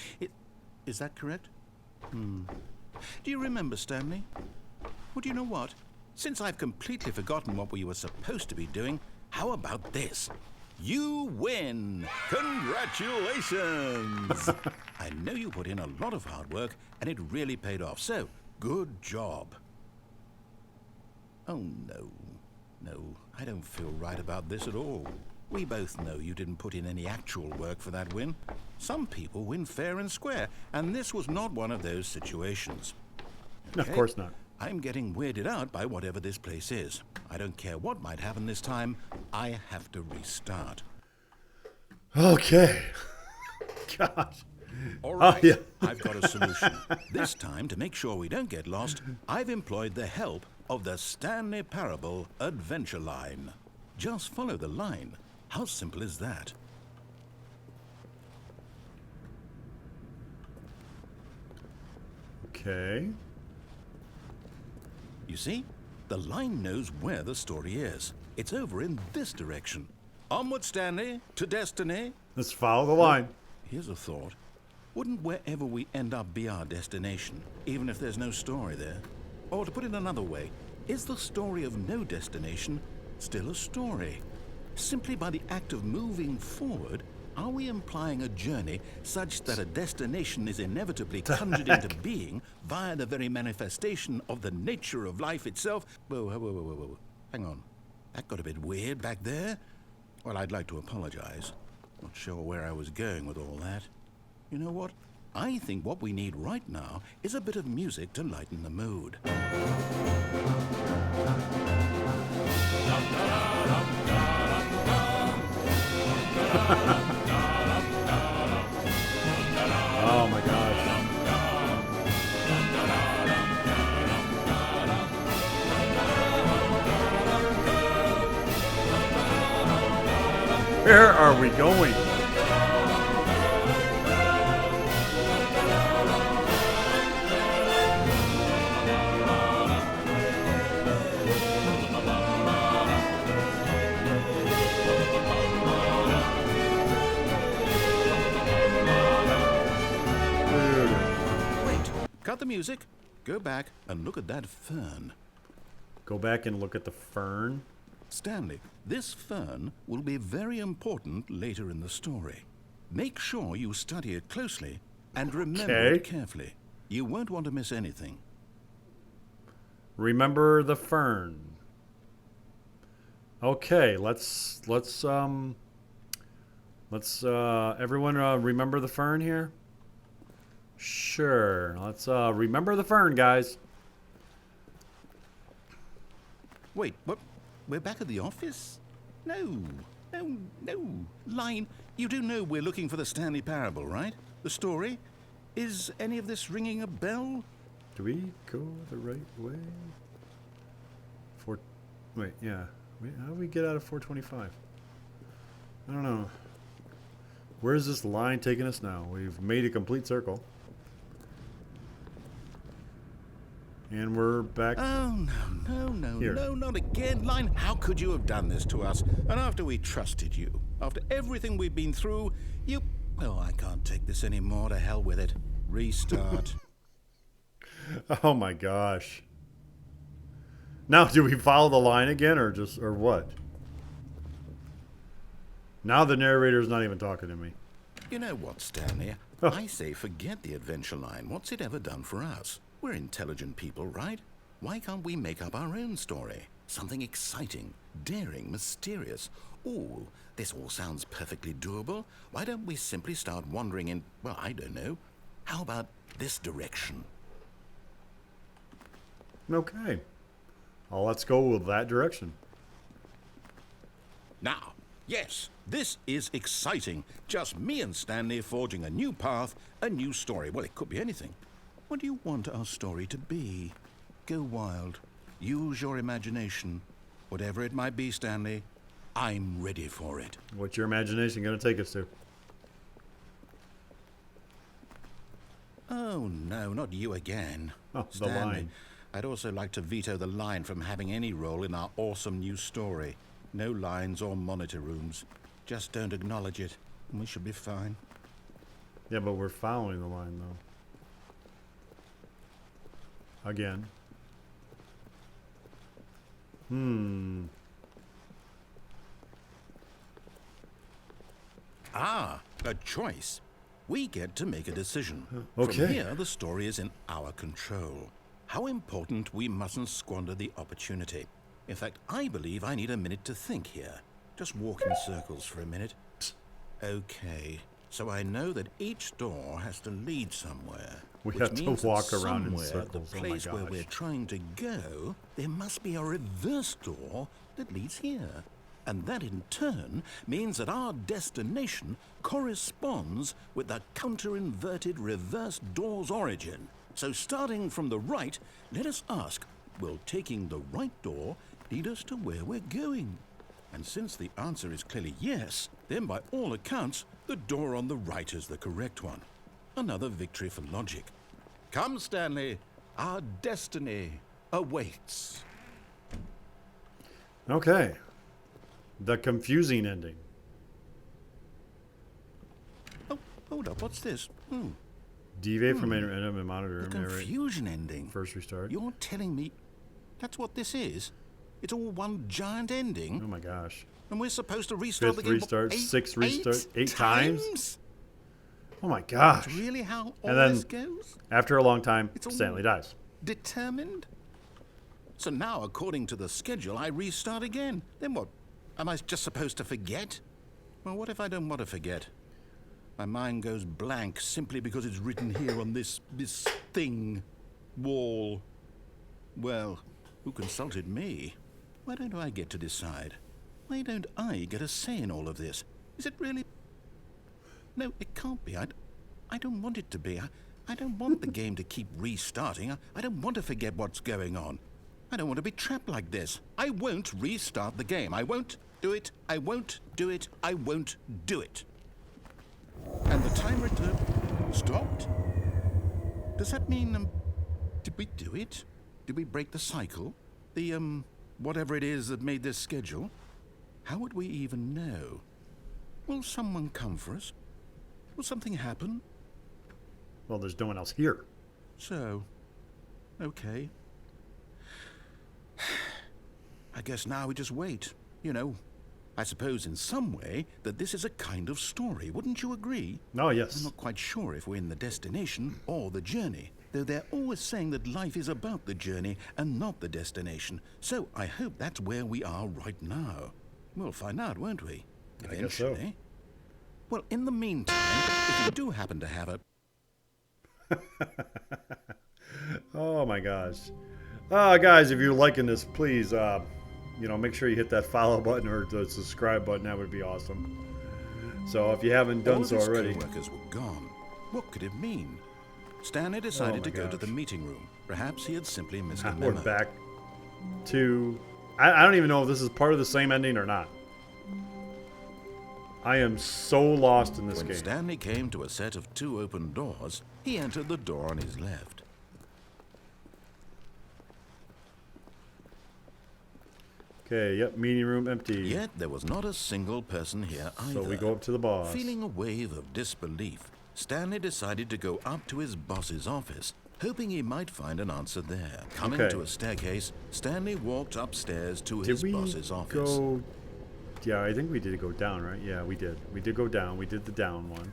Is that correct? Do you remember, Stanley? Well, do you know what? Since I've completely forgotten what we were supposed to be doing, how about this? You win! Congratulations! I know you put in a lot of hard work, and it really paid off, so good job. Oh, no. No, I don't feel right about this at all. We both know you didn't put in any actual work for that win. Some people win fair and square, and this was not one of those situations. Of course not. I'm getting weirded out by whatever this place is. I don't care what might happen this time. I have to restart. Okay. Gosh. All right, yeah. I've got a solution. This time, to make sure we don't get lost, I've employed the help of the Stanley Parable Adventure Line. Just follow the line. How simple is that? Okay. You see? The line knows where the story is. It's over in this direction. Onward, Stanley, to destiny. Let's follow the line. Here's a thought. Wouldn't wherever we end up be our destination, even if there's no story there? Or to put it another way, is the story of no destination still a story? Simply by the act of moving forward, are we implying a journey such that a destination is inevitably conjured into being via the very manifestation of the nature of life itself? Whoa, whoa, whoa, whoa, whoa, whoa. Hang on. That got a bit weird back there. Well, I'd like to apologize. Not sure where I was going with all that. You know what? I think what we need right now is a bit of music to lighten the mood. Oh my gosh. Where are we going? Wait, cut the music, go back and look at that fern. Go back and look at the fern. Stanley, this fern will be very important later in the story. Make sure you study it closely and remember Okay. it carefully. You won't want to miss anything. Remember the fern. Okay, let's everyone remember the fern here? Sure. Let's remember the fern, guys. Wait, what? We're back at the office? No. Line, you do know we're looking for the Stanley Parable, right? The story? Is any of this ringing a bell? Do we go the right way? Yeah. How do we get out of 425? I don't know. Where's this line taking us now? We've made a complete circle. And we're back. Oh, no, Here. not again. Line, how could you have done this to us? And after we trusted you, after everything we've been through, you... Oh, I can't take this anymore. To hell with it. Restart. Oh my gosh. Now, do we follow the line again or what? Now the narrator's not even talking to me. You know what, Stanley? I say forget the adventure line. What's it ever done for us? We're intelligent people, right? Why can't we make up our own story? Something exciting, daring, mysterious. Ooh, this all sounds perfectly doable. Why don't we simply start wandering in, well, I don't know. How about this direction? Okay. Well, let's go with that direction. Now, yes, this is exciting. Just me and Stanley forging a new path, a new story. Well, it could be anything. What do you want our story to be? Go wild. Use your imagination. Whatever it might be, Stanley, I'm ready for it. What's your imagination going to take us to? Oh, no, not you again. Oh, the Stanley, line. I'd also like to veto the line from having any role in our awesome new story. No lines or monitor rooms. Just don't acknowledge it, and we should be fine. Yeah, but we're following the line, though. Again. Ah, a choice. We get to make a decision. Okay. From here, the story is in our control. How important we mustn't squander the opportunity. In fact, I believe I need a minute to think here. Just walk in circles for a minute. Okay, so I know that each door has to lead somewhere. We which have to means that walk around in somewhere, circles. The Oh my place where gosh. we're trying to go, there must be a reverse door that leads here. And that in turn means that our destination corresponds with the counter-inverted reverse door's origin. So starting from the right, let us ask, will taking the right door lead us to where we're going? And since the answer is clearly yes, then by all accounts, the door on the right is the correct one. Another victory for logic. Come, Stanley, our destiny awaits. Okay. The confusing ending. Oh, hold up, what's this? Deviate from enemy monitor. The Narrate. confusion ending. First restart. You're telling me that's what this is? It's all one giant ending? Oh my gosh. And we're supposed to restart Fifth the game restart, eight, sixth restart, eight times? times? Oh my gosh. That's really how all And then this goes? after a long time, It's all- Stanley dies. Determined? So now, according to the schedule, I restart again. Then what? Am I just supposed to forget? Well, what if I don't want to forget? My mind goes blank simply because it's written here on this thing, wall. Well, who consulted me? Why don't I get to decide? Why don't I get a say in all of this? Is it really? No, it can't be. I don't want it to be. I don't want the game to keep restarting. I don't want to forget what's going on. I don't want to be trapped like this. I won't restart the game. I won't do it. I won't do it. I won't do it. And the timer stopped? Does that mean, did we do it? Did we break the cycle? The, whatever it is that made this schedule? How would we even know? Will someone come for us? Will something happen? Well, there's no one else here. So, okay. I guess now we just wait. You know, I suppose in some way that this is a kind of story. Wouldn't you agree? Oh, I'm yes. not quite sure if we're in the destination or the journey, though they're always saying that life is about the journey and not the destination. So I hope that's where we are right now. We'll find out, won't we? I guess so. Well, in the meantime, if you do happen to have a... Oh my gosh. Guys, if you're liking this, please, make sure you hit that follow button or the subscribe button. That would be awesome. So if you haven't done All so of his already, co-workers were gone. What could it mean? Stanley decided to go to the meeting room. Perhaps he had simply missed a we're memo. back to... I don't even know if this is part of the same ending or not. I am so lost in this When game. Stanley came to a set of 2 open doors, he entered the door on his left. Okay, yep, meeting room empty. Yet there was not a single person here either. So we go up to the boss. Feeling a wave of disbelief, Stanley decided to go up to his boss's office, hoping he might find an answer there. Coming Okay. to a staircase, Stanley walked upstairs to his Did we boss's office. go... Yeah, I think we did go down, right? Yeah, we did. We did go down. We did the down one.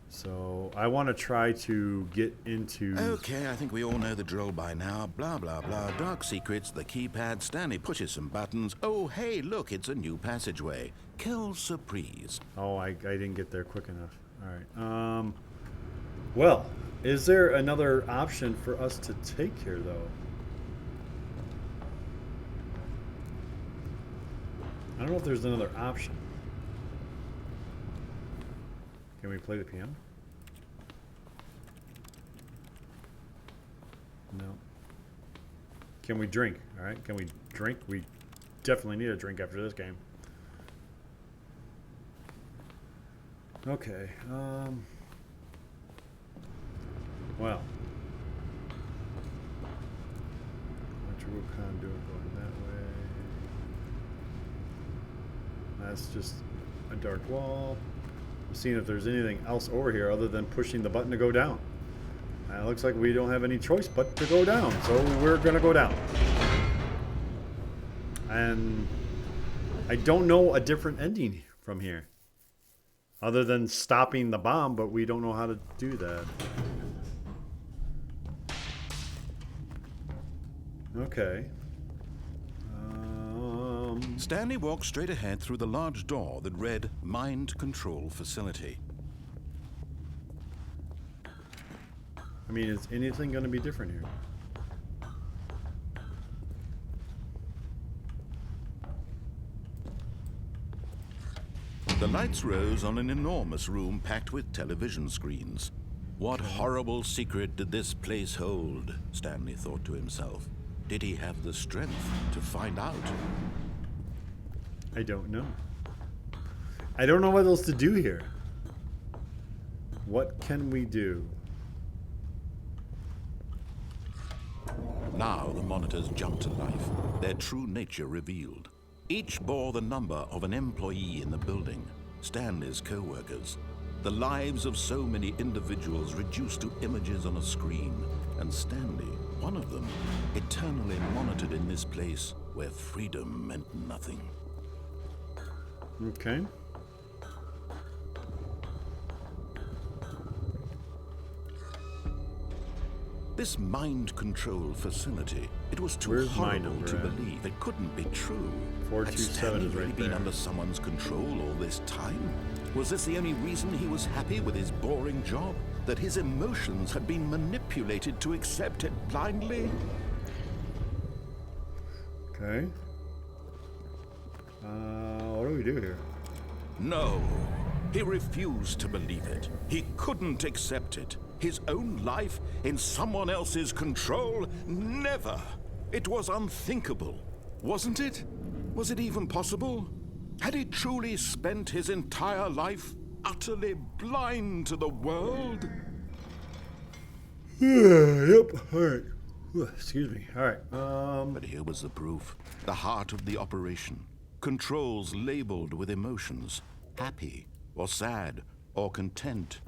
So I want to try to get into... Okay, I think we all know the drill by now. Blah, blah, blah. Dark secrets, the keypad. Stanley pushes some buttons. Oh, hey, look, it's a new passageway. Quelle surprise. Oh, I didn't get there quick enough. All right. Well, is there another option for us to take here, though? I don't know if there's another option. Can we play the piano? No. Can we drink? All right. Can we drink? We definitely need a drink after this game. Okay. Well. Electrical conduit going that way. That's just a dark wall. I'm seeing if there's anything else over here other than pushing the button to go down. It looks like we don't have any choice but to go down, so we're gonna go down. And I don't know a different ending from here, other than stopping the bomb, but we don't know how to do that. Okay. Stanley walked straight ahead through the large door that read Mind Control Facility. I mean, is anything going to be different here? The lights rose on an enormous room packed with television screens. What horrible secret did this place hold? Stanley thought to himself. Did he have the strength to find out? I don't know. I don't know what else to do here. What can we do? Now the monitors jumped to life, their true nature revealed. Each bore the number of an employee in the building, Stanley's co-workers. The lives of so many individuals reduced to images on a screen, and Stanley, one of them, eternally monitored in this place where freedom meant nothing. Okay. This mind control facility, it was too Where's my horrible number to at? believe. It couldn't be true. 427 Had Stanley is right really been there. under someone's control all this time? Was this the only reason he was happy with his boring job? That his emotions had been manipulated to accept it blindly? Okay. What do we do here? No. He refused to believe it. He couldn't accept it. His own life in someone else's control? Never. It was unthinkable. Wasn't it? Was it even possible? Had he truly spent his entire life utterly blind to the world? Yep. All right. Excuse me. All right. But here was the proof. The heart of the operation. Controls labeled with emotions. Happy, or sad, or content.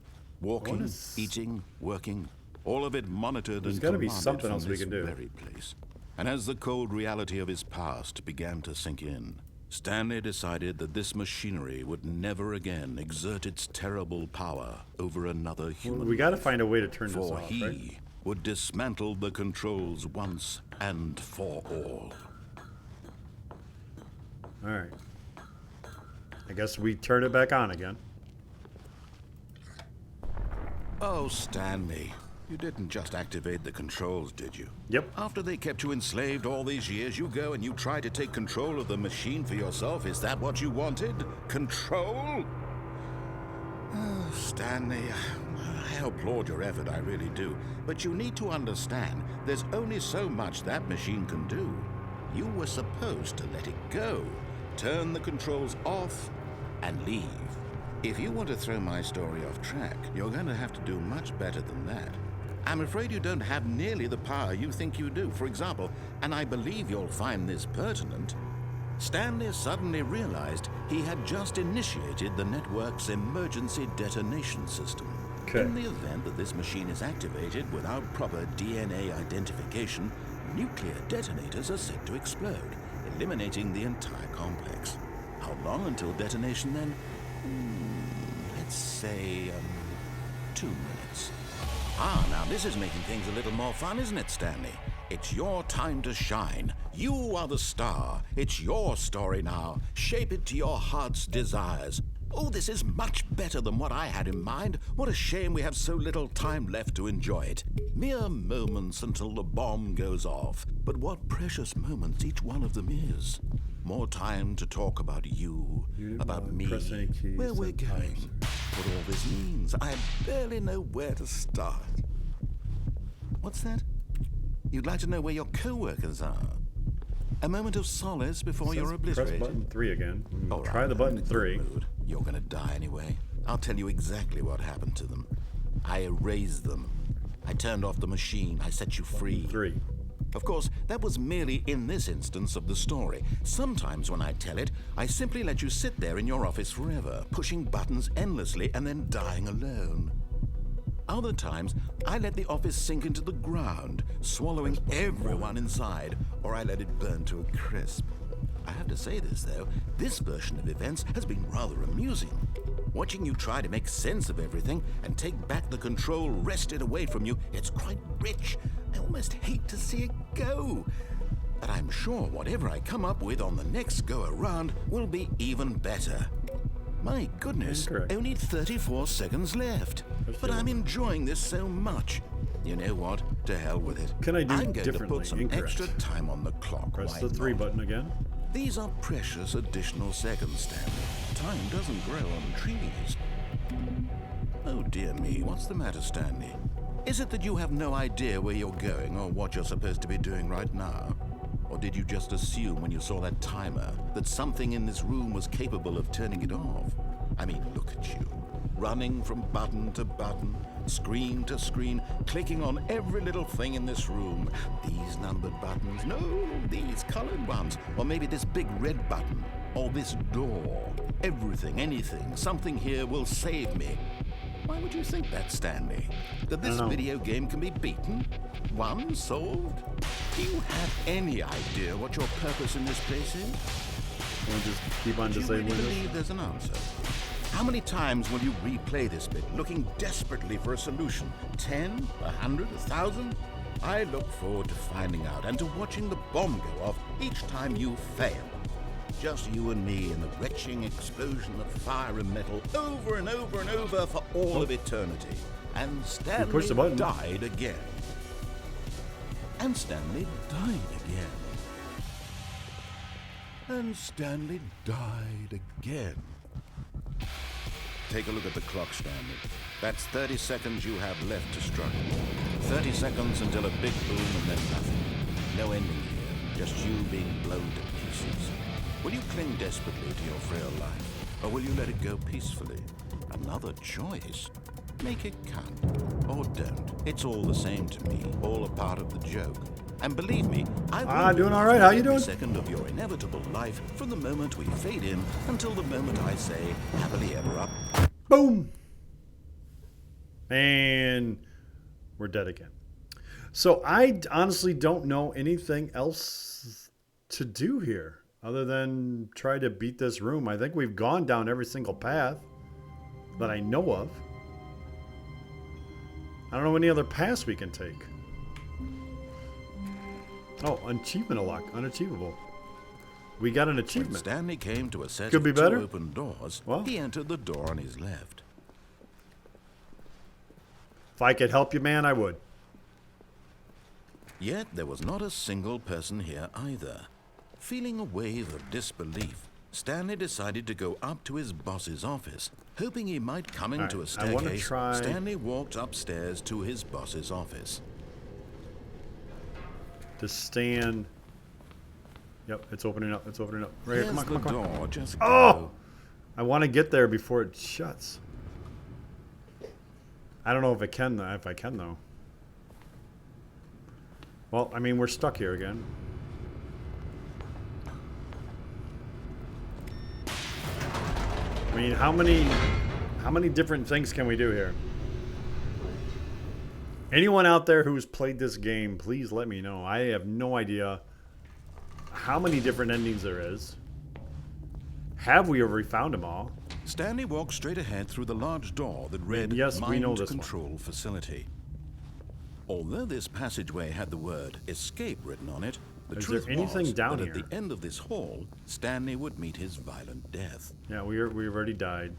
Walking, is- eating, working. All of it monitored There's and gotta be commanded something from else we this can do. very place. And as the cold reality of his past began to sink in, Stanley decided that this machinery would never again exert its terrible power over another human. we got to life. find a way to turn this For off, he right? would dismantle the controls once and for all. All right. I guess we turn it back on again. Oh, Stanley, you didn't just activate the controls, did you? Yep. After they kept you enslaved all these years, you go and you try to take control of the machine for yourself. Is that what you wanted? Control? Oh, Stanley, I applaud your effort, I really do. But you need to understand, there's only so much that machine can do. You were supposed to let it go, turn the controls off, and leave. If you want to throw my story off track, you're going to have to do much better than that. I'm afraid you don't have nearly the power you think you do. For example, and I believe you'll find this pertinent, Stanley suddenly realized he had just initiated the network's emergency detonation system. Okay. In the event that this machine is activated without proper DNA identification, nuclear detonators are set to explode, eliminating the entire complex. How long until detonation then? Let's say 2 minutes. Now this is making things a little more fun, isn't it, Stanley? It's your time to shine. You are the star. It's your story now. Shape it to your heart's desires. Oh, this is much better than what I had in mind. What a shame we have so little time left to enjoy it. Mere moments until the bomb goes off. But what precious moments each one of them is. More time to talk about you about me, where we're going, what all this means. I barely know where to start. What's that? You'd like to know where your co-workers are? A moment of solace before you're obliterated. Press button 3 again. All right, Try the button I'm in a 3. good mood. You're gonna die anyway. I'll tell you exactly what happened to them. I erased them. I turned off the machine. I set you free. 3. Of course, that was merely in this instance of the story. Sometimes when I tell it, I simply let you sit there in your office forever, pushing buttons endlessly and then dying alone. Other times, I let the office sink into the ground, swallowing everyone inside, or I let it burn to a crisp. I have to say this, though, this version of events has been rather amusing. Watching you try to make sense of everything and take back the control wrested away from you, it's quite rich. I almost hate to see it go. But I'm sure whatever I come up with on the next go-around will be even better. My goodness, Incorrect. only 34 seconds left. But I'm enjoying this so much. You know what? To hell with it. Can I do I'm going to differently? put some Incorrect. extra time on the clock. Press Why the 3 not? button again. These are precious additional seconds, Stanley. Time doesn't grow on trees. Oh dear me, what's the matter, Stanley? Is it that you have no idea where you're going or what you're supposed to be doing right now? Or did you just assume when you saw that timer that something in this room was capable of turning it off? I mean, look at you. Running from button to button, screen to screen, clicking on every little thing in this room. These numbered buttons, no, these colored ones. Or maybe this big red button, or this door. Everything, anything, something here will save me. Why would you think that, Stanley? That this video game can be beaten? Won? Solved? Do you have any idea what your purpose in this place is? We'll just keep on Do you disabling really this. believe there's an answer? How many times will you replay this bit, looking desperately for a solution? 10? 100? 1,000? I look forward to finding out and to watching the bomb go off each time you fail. Just you and me in the retching explosion of fire and metal over and over and over for all of eternity. And Stanley push the button. died again. And Stanley died again. And Stanley died again. Take a look at the clock, Stanley. That's 30 seconds you have left to struggle. 30 seconds until a big boom and then nothing. No ending here, just you being blown to pieces. Will you cling desperately to your frail life, or will you let it go peacefully? Another choice. Make it count, or don't. It's all the same to me, all a part of the joke. And believe me, I will doing all right. How you every doing? second of your inevitable life from the moment we fade in until the moment I say happily ever up. Boom. And we're dead again. So I honestly don't know anything else to do here other than try to beat this room. I think we've gone down every single path that I know of. I don't know any other paths we can take. Oh, achievement unlocked. Unachievable. We got an When achievement. Stanley came to a set Could be of two better. open doors, Well. he entered the door on his left. If I could help you, man, I would. Yet there was not a single person here either. Feeling a wave of disbelief, Stanley decided to go up to his boss's office. Hoping he might come into a right, I wanna staircase, try- Stanley walked upstairs to his boss's office. To stand. Yep, it's opening up. It's opening up. Right here. Here's Come on, come on, the come on. door, just Oh! go. I want to get there before it shuts. I don't know if I can though. Well, I mean, we're stuck here again. I mean, how many different things can we do here? Anyone out there who's played this game, please let me know. I have no idea how many different endings there is. Have we already found them all? Stanley walked straight ahead through the large door that read yes, we know Mind this Control Facility. Although this passageway had the word escape written on it, the Is truth there anything was down that here? at the end of this hall, Stanley would meet his violent death. Yeah, we've already died.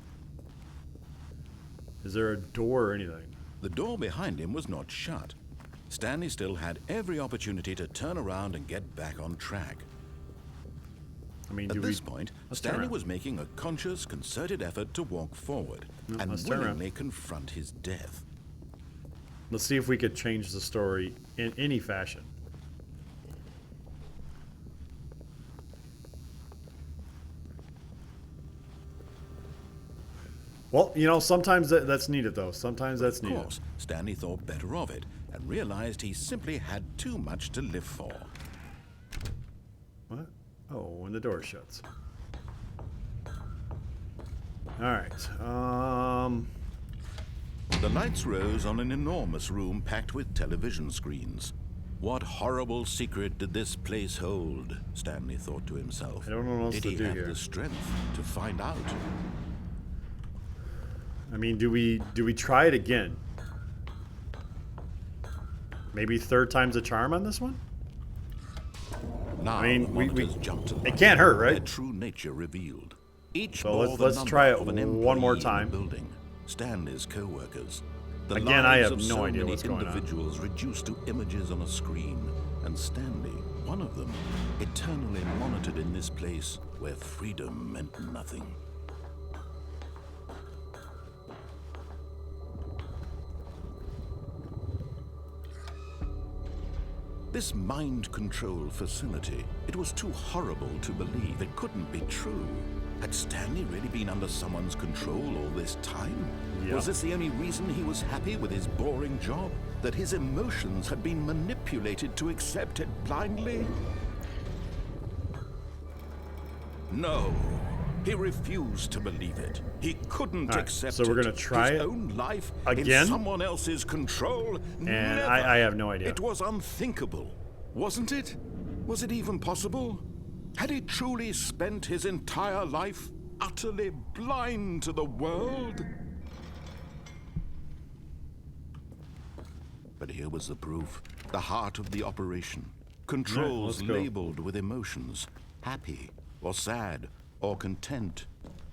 Is there a door or anything? The door behind him was not shut. Stanley still had every opportunity to turn around and get back on track. I mean, At this point, Let's turn Stanley around. was making a conscious, concerted effort to walk forward and let's turn around. willingly confront his death. Let's see if we could change the story in any fashion. Well, you know, sometimes that's needed, though. Sometimes that's Of needed. course, Stanley thought better of it and realized he simply had too much to live for. What? Oh, when the door shuts. All right. The lights rose on an enormous room packed with television screens. What horrible secret did this place hold? Stanley thought to himself. I don't know what else Did to he do have here. the strength to find out? I mean, do we try it again? Maybe third time's a charm on this one? Now I mean, the we monitors jumped to life. it can't hurt, Their right? true nature revealed. Each So bore let's- the let's number try it of an one more employee in the time. building. Stanley's co-workers. The Again, I lives have of no so idea many what's going on. individuals reduced to images on a screen, and Stanley, one of them, eternally monitored in this place where freedom meant nothing. This mind control facility, it was too horrible to believe. It couldn't be true. Had Stanley really been under someone's control all this time? Yeah. Was this the only reason he was happy with his boring job? That his emotions had been manipulated to accept it blindly? No. He refused to believe it. He couldn't All right, accept so we're it. gonna try his it own life again? in someone else's control. And Never. I have no idea. It was unthinkable, wasn't it? Was it even possible? Had he truly spent his entire life utterly blind to the world? But here was the proof. The heart of the operation. Controls let's go. labeled with emotions. Happy, or sad, or content.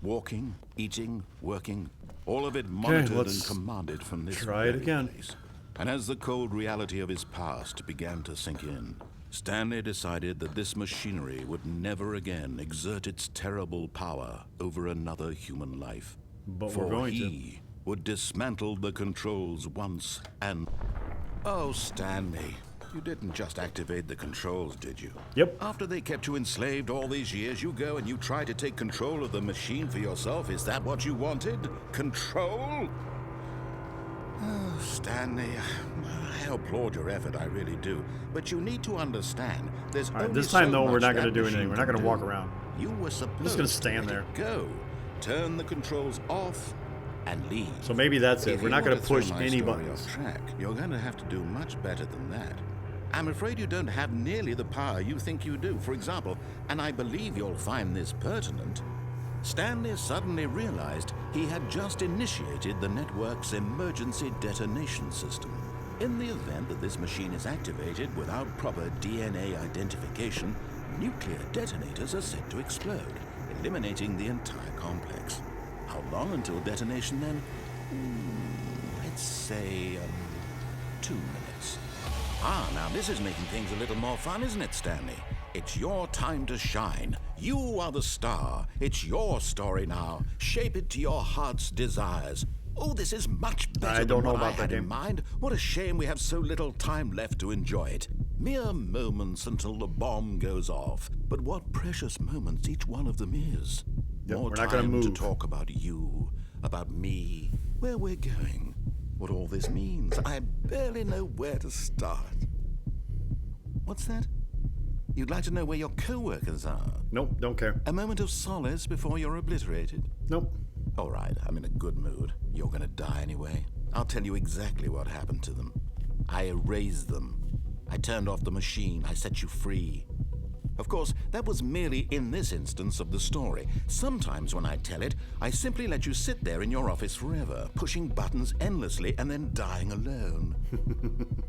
Walking, eating, working. All of it monitored and let's commanded from this try it very again. place. And as the cold reality of his past began to sink in, Stanley decided that this machinery would never again exert its terrible power over another human life. But For we're going to. he would dismantle the controls once and... Oh, Stanley, you didn't just activate the controls, did you? Yep. After they kept you enslaved all these years, you go and you try to take control of the machine for yourself. Is that what you wanted? Control? Oh, Stanley, I applaud your effort, I really do. But you need to understand, there's All right, only this time, so though, we're much not gonna that do anything. machine We're not can gonna walk do. around. You were supposed gonna to stand let there. it go, turn the controls off, and leave. So maybe that's it. If We're you not want going to throw push my any story buttons. off track, you're going to have to do much better than that. I'm afraid you don't have nearly the power you think you do. For example, and I believe you'll find this pertinent, Stanley suddenly realized he had just initiated the network's emergency detonation system. In the event that this machine is activated without proper DNA identification, nuclear detonators are set to explode, eliminating the entire complex. How long until detonation then? Let's say 2 minutes. Ah, now this is making things a little more fun, isn't it, Stanley? It's your time to shine. You are the star. It's your story now. Shape it to your heart's desires. Oh, this is much better I don't than know what I about that had in game. mind. What a shame we have so little time left to enjoy it. Mere moments until the bomb goes off. But what precious moments each one of them is. Yep, More we're not gonna time to move. talk about you, about me, where we're going, what all this means. I barely know where to start. What's that? You'd like to know where your co-workers are? Nope, don't care. A moment of solace before you're obliterated? Nope. All right, I'm in a good mood. You're gonna die anyway. I'll tell you exactly what happened to them. I erased them. I turned off the machine. I set you free. Of course, that was merely in this instance of the story. Sometimes when I tell it, I simply let you sit there in your office forever, pushing buttons endlessly and then dying alone.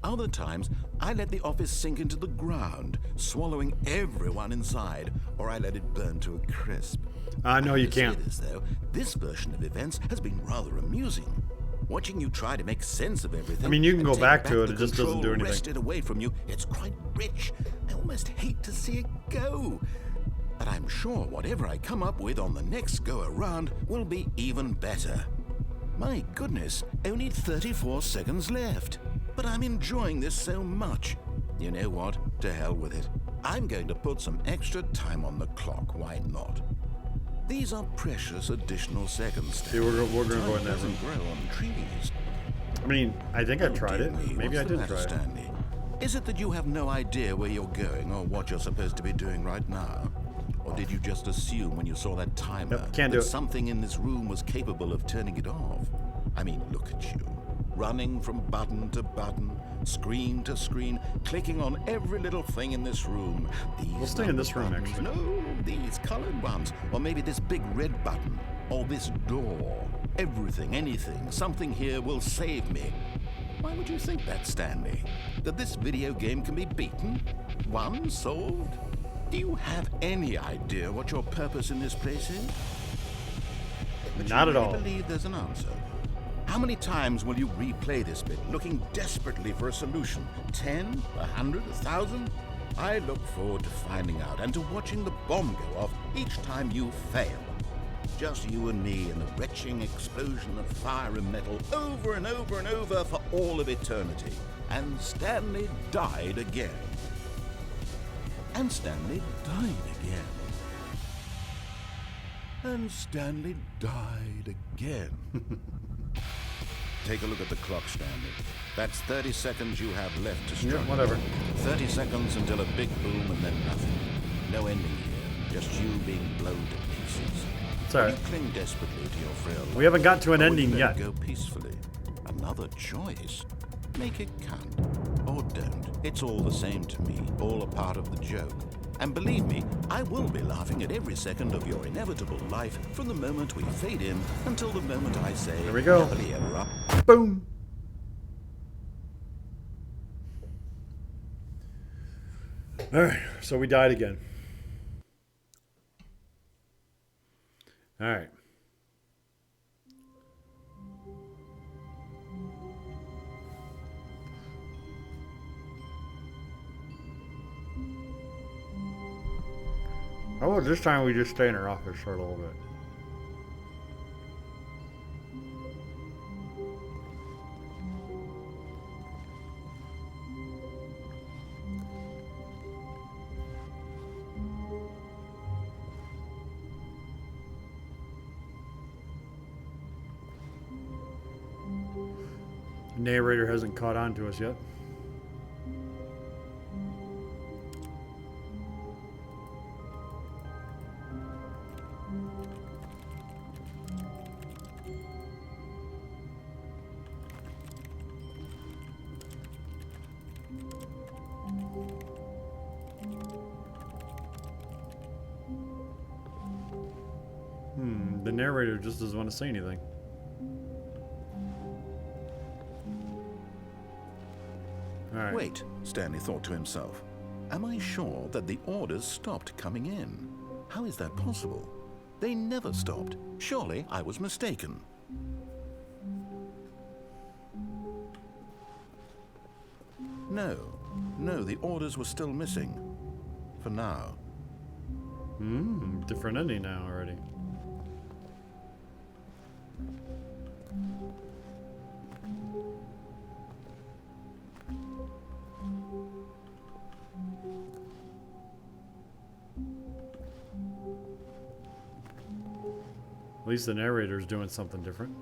Other times, I let the office sink into the ground, swallowing everyone inside, or I let it burn to a crisp. No, you can't. This, though, this version of events has been rather amusing. Watching you try to make sense of everything. I mean, you can and go take back to it, the it just doesn't do control anything. wrested away from you, it's quite rich. I almost hate to see it go. But I'm sure whatever I come up with on the next go-around will be even better. My goodness, only 34 seconds left. But I'm enjoying this so much. You know what? To hell with it. I'm going to put some extra time on the clock. Why not? These are precious additional seconds. See, we're gonna go in that room. Doesn't grow on trees. I mean, I think I tried Dear it. me, Maybe what's I the did matter, try it. Stanley? Is it that you have no idea where you're going or what you're supposed to be doing right now? Or did you just assume when you saw that timer Nope, can't do that it. something in this room was capable of turning it off? I mean, look at you. Running from button to button, screen to screen, clicking on every little thing in this room. We'll stay in this room, buttons. actually. No, these colored ones. Or maybe this big red button. Or this door. Everything, anything, something here will save me. Why would you think that, Stanley? That this video game can be beaten? Won? Solved? Do you have any idea what your purpose in this place is? But Not you at really all. believe there's an answer? How many times will you replay this bit, looking desperately for a solution? 10? 100? 1,000? I look forward to finding out and to watching the bomb go off each time you fail. Just you and me and the retching explosion of fire and metal over and over and over for all of eternity. And Stanley died again. And Stanley died again. And Stanley died again. Take a look at the clock, Stanley. That's 30 seconds you have left to struggle. Yeah, whatever. 30 seconds until a big boom and then nothing. No ending here. Just you being blown to pieces. It's all right. You cling desperately to your frail We haven't got to an life, or will you ending let yet. it Go peacefully. Another choice. Make it count. Or don't. It's all the same to me. All a part of the joke. And believe me, I will be laughing at every second of your inevitable life from the moment we fade in until the moment I say, Here we go. happily ever after. Boom. All right, so we died again. All right. How about this time we just stay in our office for a little bit? Narrator hasn't caught on to us yet. The narrator just doesn't want to say anything. All right. Wait, Stanley thought to himself. Am I sure that the orders stopped coming in? How is that possible? They never stopped. Surely I was mistaken. No, the orders were still missing. For now. Different ending now already. At least the narrator's doing something different.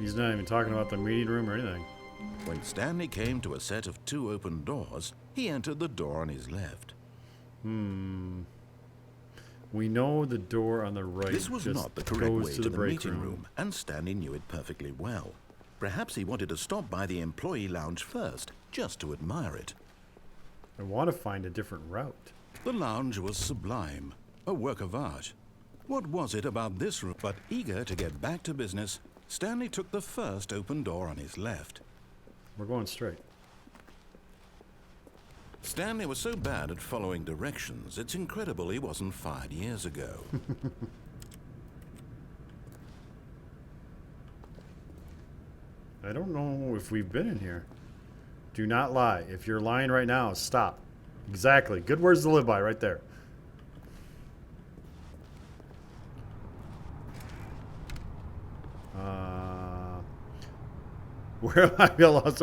He's not even talking about the meeting room or anything. When Stanley came to a set of 2 open doors, he entered the door on his left. We know the door on the right This was just not the correct goes way to to the the break meeting room. room, and Stanley knew it perfectly well. Perhaps he wanted to stop by the employee lounge first, just to admire it. I want to find a different route. The lounge was sublime, a work of art. What was it about this room? But eager to get back to business, Stanley took the first open door on his left. We're going straight. Stanley was so bad at following directions, it's incredible he wasn't fired years ago. I don't know if we've been in here. Do not lie. If you're lying right now, stop. Exactly. Good words to live by right there. Where am I lost?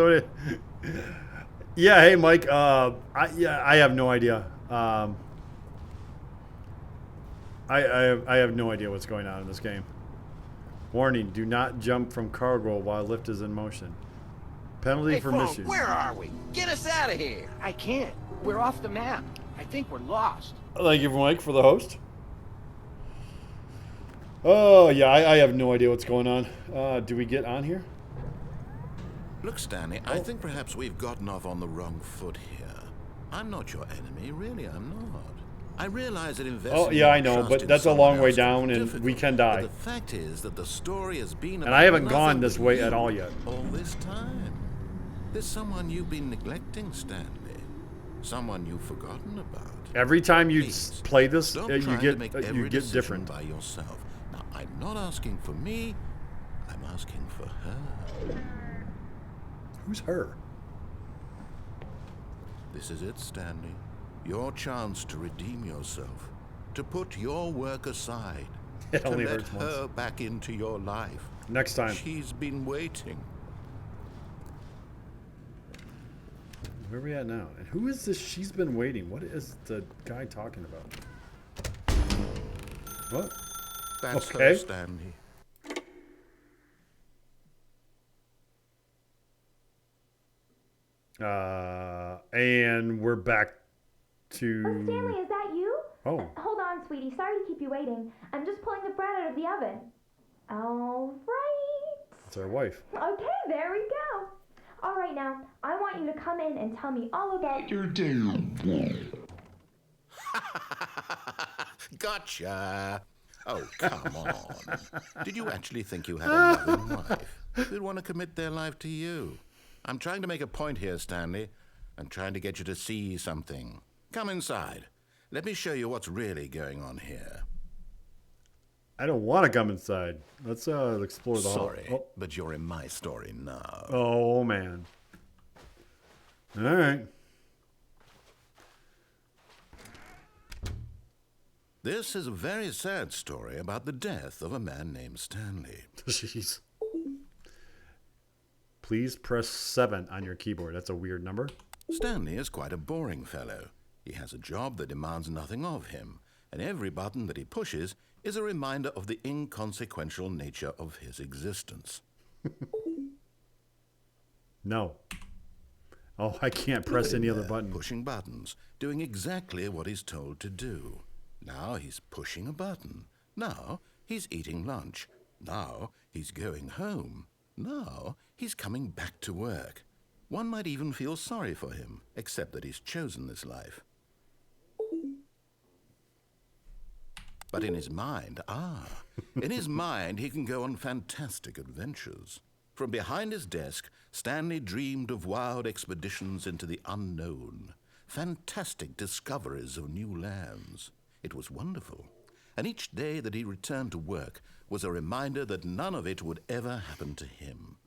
Yeah, hey Mike. I have no idea. I have no idea what's going on in this game. Warning: do not jump from cargo while lift is in motion. Penalty for mission. Where are we? Get us out of here! I can't. We're off the map. I think we're lost. Thank you, Mike, for the host. Oh yeah, I have no idea what's going on. Do we get on here? Look, Stanley, I think perhaps we've gotten off on the wrong foot here. I'm not your enemy, really, I'm not. I realize that investing Oh, yeah, I know, trust but in that's a someone long way else down, is and difficult. we can die. But the fact is that the story has been And about I haven't nothing gone this but way you at all yet. all this time. There's someone you've been neglecting, Stanley. Someone you've forgotten about. Every time you Please, play this, stop you trying get to make every decision different. by yourself. Now, I'm not asking for me. I'm asking for her. Who's her? This is it, Stanley. Your chance to redeem yourself. To put your work aside. It To only let hurts once. her back into your life. Next time. She's been waiting. Where are we at now? And who is this? She's been waiting. What is the guy talking about? What? That's Okay. her, Stanley. And we're back to. Oh, Stanley, is that you? Oh. Hold on, sweetie. Sorry to keep you waiting. I'm just pulling the bread out of the oven. All right. It's our wife. Okay, there we go. All right, now, I want you to come in and tell me all about your Gotcha. Oh, come on. Did you actually think you had a loving wife who'd want to commit their life to you? I'm trying to make a point here, Stanley. I'm trying to get you to see something. Come inside. Let me show you what's really going on here. I don't want to come inside. Let's explore the Sorry, hall. but you're in my story now. Oh man. All right. This is a very sad story about the death of a man named Stanley. Jeez. Please press 7 on your keyboard. That's a weird number. Stanley is quite a boring fellow. He has a job that demands nothing of him, and every button that he pushes is a reminder of the inconsequential nature of his existence. No. Oh, I can't press any other button. Pushing buttons, doing exactly what he's told to do. Now he's pushing a button. Now he's eating lunch. Now he's going home. Now he's coming back to work. One might even feel sorry for him, except that he's chosen this life. But in his mind, in his mind, he can go on fantastic adventures. From behind his desk, Stanley dreamed of wild expeditions into the unknown, fantastic discoveries of new lands. It was wonderful, and each day that he returned to work was a reminder that none of it would ever happen to him.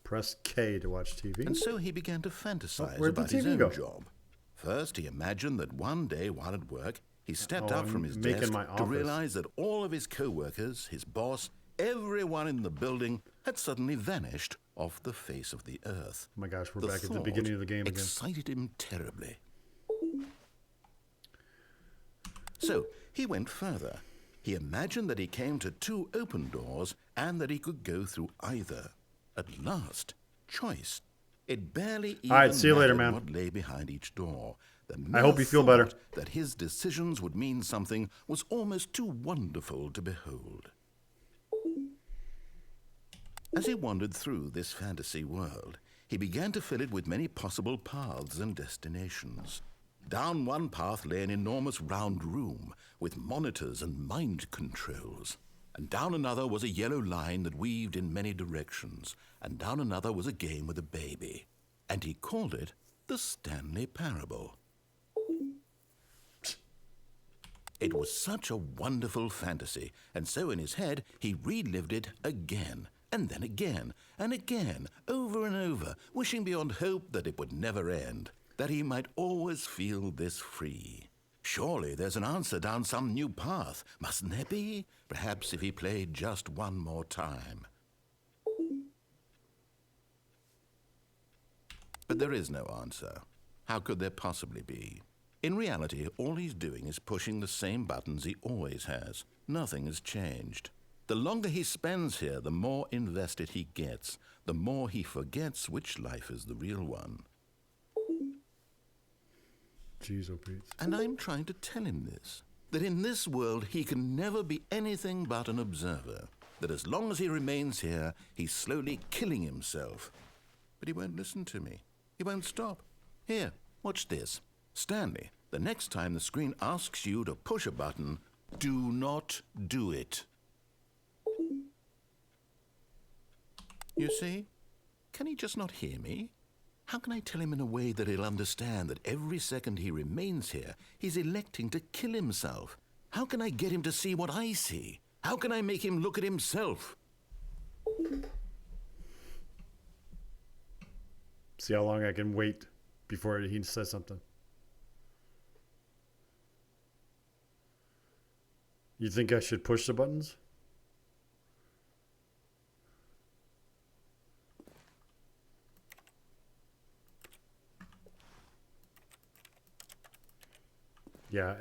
Press K to watch TV. And so he began to fantasize where'd the about his TV own go? job. First, he imagined that one day while at work, he stepped Oh, up from I'm his making desk my to office. realize that all of his co-workers, his boss, everyone in the building had suddenly vanished off the face of the earth. Oh my gosh, we're The back at the thought beginning of the game again. excited him terribly. So he went further. He imagined that he came to 2 open doors and that he could go through either. At last, choice. It barely even All right, see you later, mattered man. what lay behind each door. The I hope mere you feel better. thought that his decisions would mean something was almost too wonderful to behold. As he wandered through this fantasy world, he began to fill it with many possible paths and destinations. Down one path lay an enormous round room with monitors and mind controls. And down another was a yellow line that weaved in many directions. And down another was a game with a baby. And he called it the Stanley Parable. It was such a wonderful fantasy, and so in his head he relived it again, and then again, and again, over and over, wishing beyond hope that it would never end, that he might always feel this free. Surely there's an answer down some new path, mustn't there be? Perhaps if he played just one more time. But there is no answer. How could there possibly be? In reality, all he's doing is pushing the same buttons he always has. Nothing has changed. The longer he spends here, the more invested he gets, the more he forgets which life is the real one. Jeez, oh Pete. And I'm trying to tell him this, that in this world he can never be anything but an observer, that as long as he remains here, he's slowly killing himself. But he won't listen to me. He won't stop. Here, watch this. Stanley, the next time the screen asks you to push a button, do not do it. You see? Can he just not hear me? How can I tell him in a way that he'll understand that every second he remains here, he's electing to kill himself? How can I get him to see what I see? How can I make him look at himself? See how long I can wait before he says something. You think I should push the buttons? Yeah.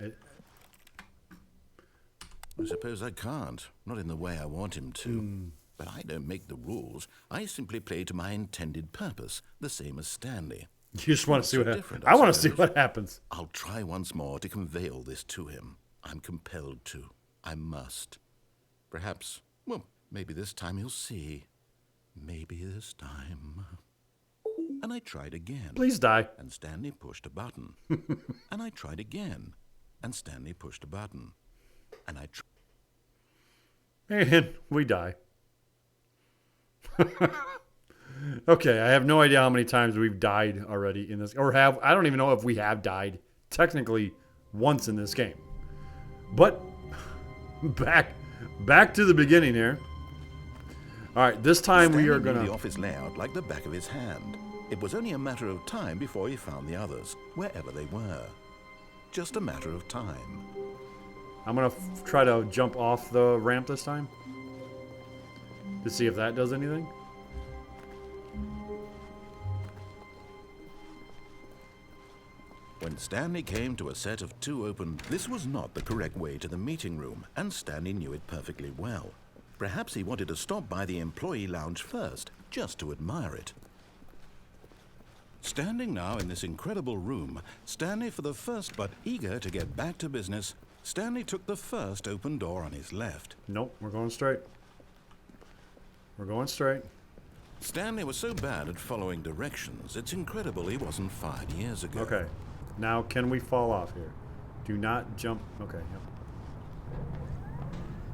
I suppose I can't. Not in the way I want him to. But I don't make the rules. I simply play to my intended purpose, the same as Stanley. You just want to see what happens. different, I want to see suppose. what happens. I'll try once more to convey all this to him. I'm compelled to. I must. Perhaps, well, maybe this time he'll see. Maybe this time. And I tried again. Please die. And Stanley pushed a button. And I tried again. And Stanley pushed a button. And I And we die. Okay, I have no idea how many times we've died already in this, or I don't even know if we have died technically once in this game. But back to the beginning here. All right, this time we are Stanley knew gonna. the office layout like the back of his hand. It was only a matter of time before he found the others, wherever they were. Just a matter of time. I'm gonna try to jump off the ramp this time to see if that does anything. When Stanley came to a set of 2 open, this was not the correct way to the meeting room, and Stanley knew it perfectly well. Perhaps he wanted to stop by the employee lounge first, just to admire it. Standing now in this incredible room, Stanley for the first but eager to get back to business, Stanley took the first open door on his left. Nope, we're going straight. We're going straight. Stanley was so bad at following directions, it's incredible he wasn't fired years ago. Okay. Now, can we fall off here? Do not jump. Okay, yep.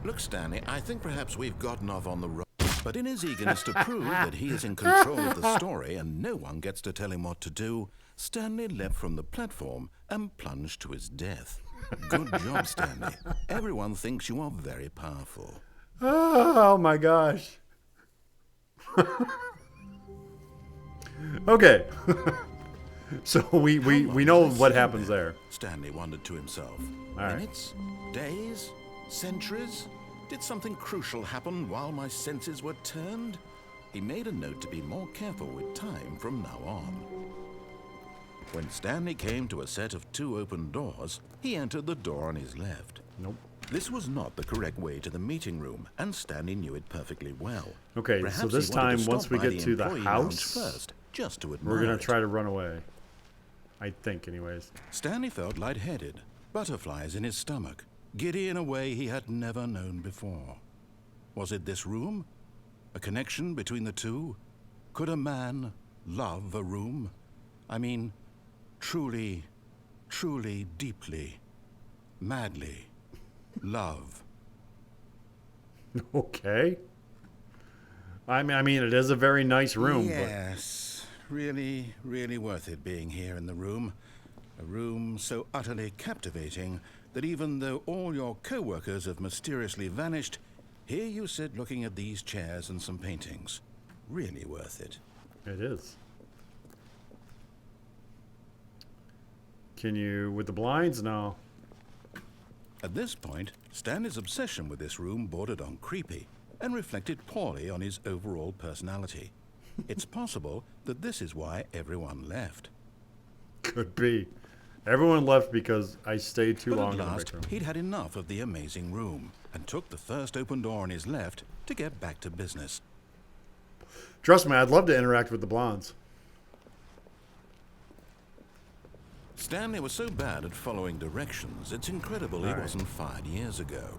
Look, Stanley, I think perhaps we've gotten off on the road. But in his eagerness to prove that he is in control of the story and no one gets to tell him what to do, Stanley leapt from the platform and plunged to his death. Good job, Stanley. Everyone thinks you are very powerful. Oh my gosh. Okay. So we know what happens there. Stanley wondered to himself. All right. Minutes? Days? Centuries? Did something crucial happen while my senses were turned? He made a note to be more careful with time from now on. When Stanley came to a set of 2 open doors, he entered the door on his left. Nope. This was not the correct way to the meeting room, and Stanley knew it perfectly well. Okay, Perhaps so this he wanted to time, once stop we by get to the employee lounge house, first, just to admire we're going it. to try to run away. I think, anyways. Stanley felt lightheaded, butterflies in his stomach, giddy in a way he had never known before. Was it this room? A connection between the two? Could a man love a room? I mean, truly, truly, deeply, madly love. Okay. I mean, it is a very nice room. Yes, really, really worth it being here in the room. A room so utterly captivating that even though all your co-workers have mysteriously vanished, here you sit looking at these chairs and some paintings. Really worth it. It is. Can you, with the blinds? No. At this point, Stanley's obsession with this room bordered on creepy and reflected poorly on his overall personality. It's possible that this is why everyone left. Could be. Everyone left because I stayed too But long at in the last, break room. he'd had enough of the amazing room and took the first open door on his left to get back to business. Trust me, I'd love to interact with the blondes. Stanley was so bad at following directions, it's incredible he wasn't fired years ago.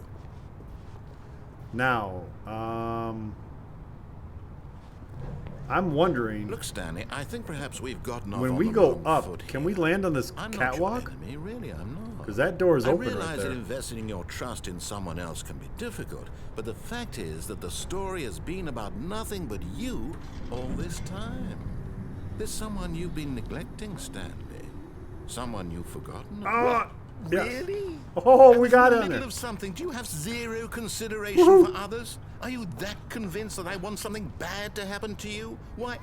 Now, I'm wondering, Look, Stanley, I think perhaps we've gotten off when on we the go wrong up, foot can here. we land on this I'm catwalk? not your enemy, really, I'm not. Because that door is I open right realize that there. investing your trust in someone else can be difficult, but the fact is that the story has been about nothing but you all this time. There's someone you've been neglecting, Stanley. Someone you've forgotten about. Yeah. Really? Oh, we got In on the middle it. of something, do you have zero consideration for others? Are you that convinced that I want something bad to happen to you? Why,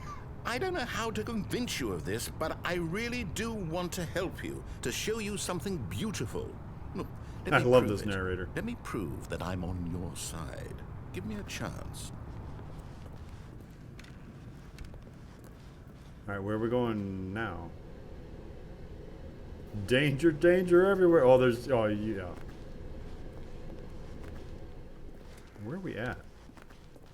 I don't know how to convince you of this, but I really do want to help you, to show you something beautiful. Look, let I me love prove this it. narrator. Let me prove that I'm on your side. Give me a chance. All right, where are we going now? Danger, danger everywhere. Oh, there's, oh, yeah. Where are we at?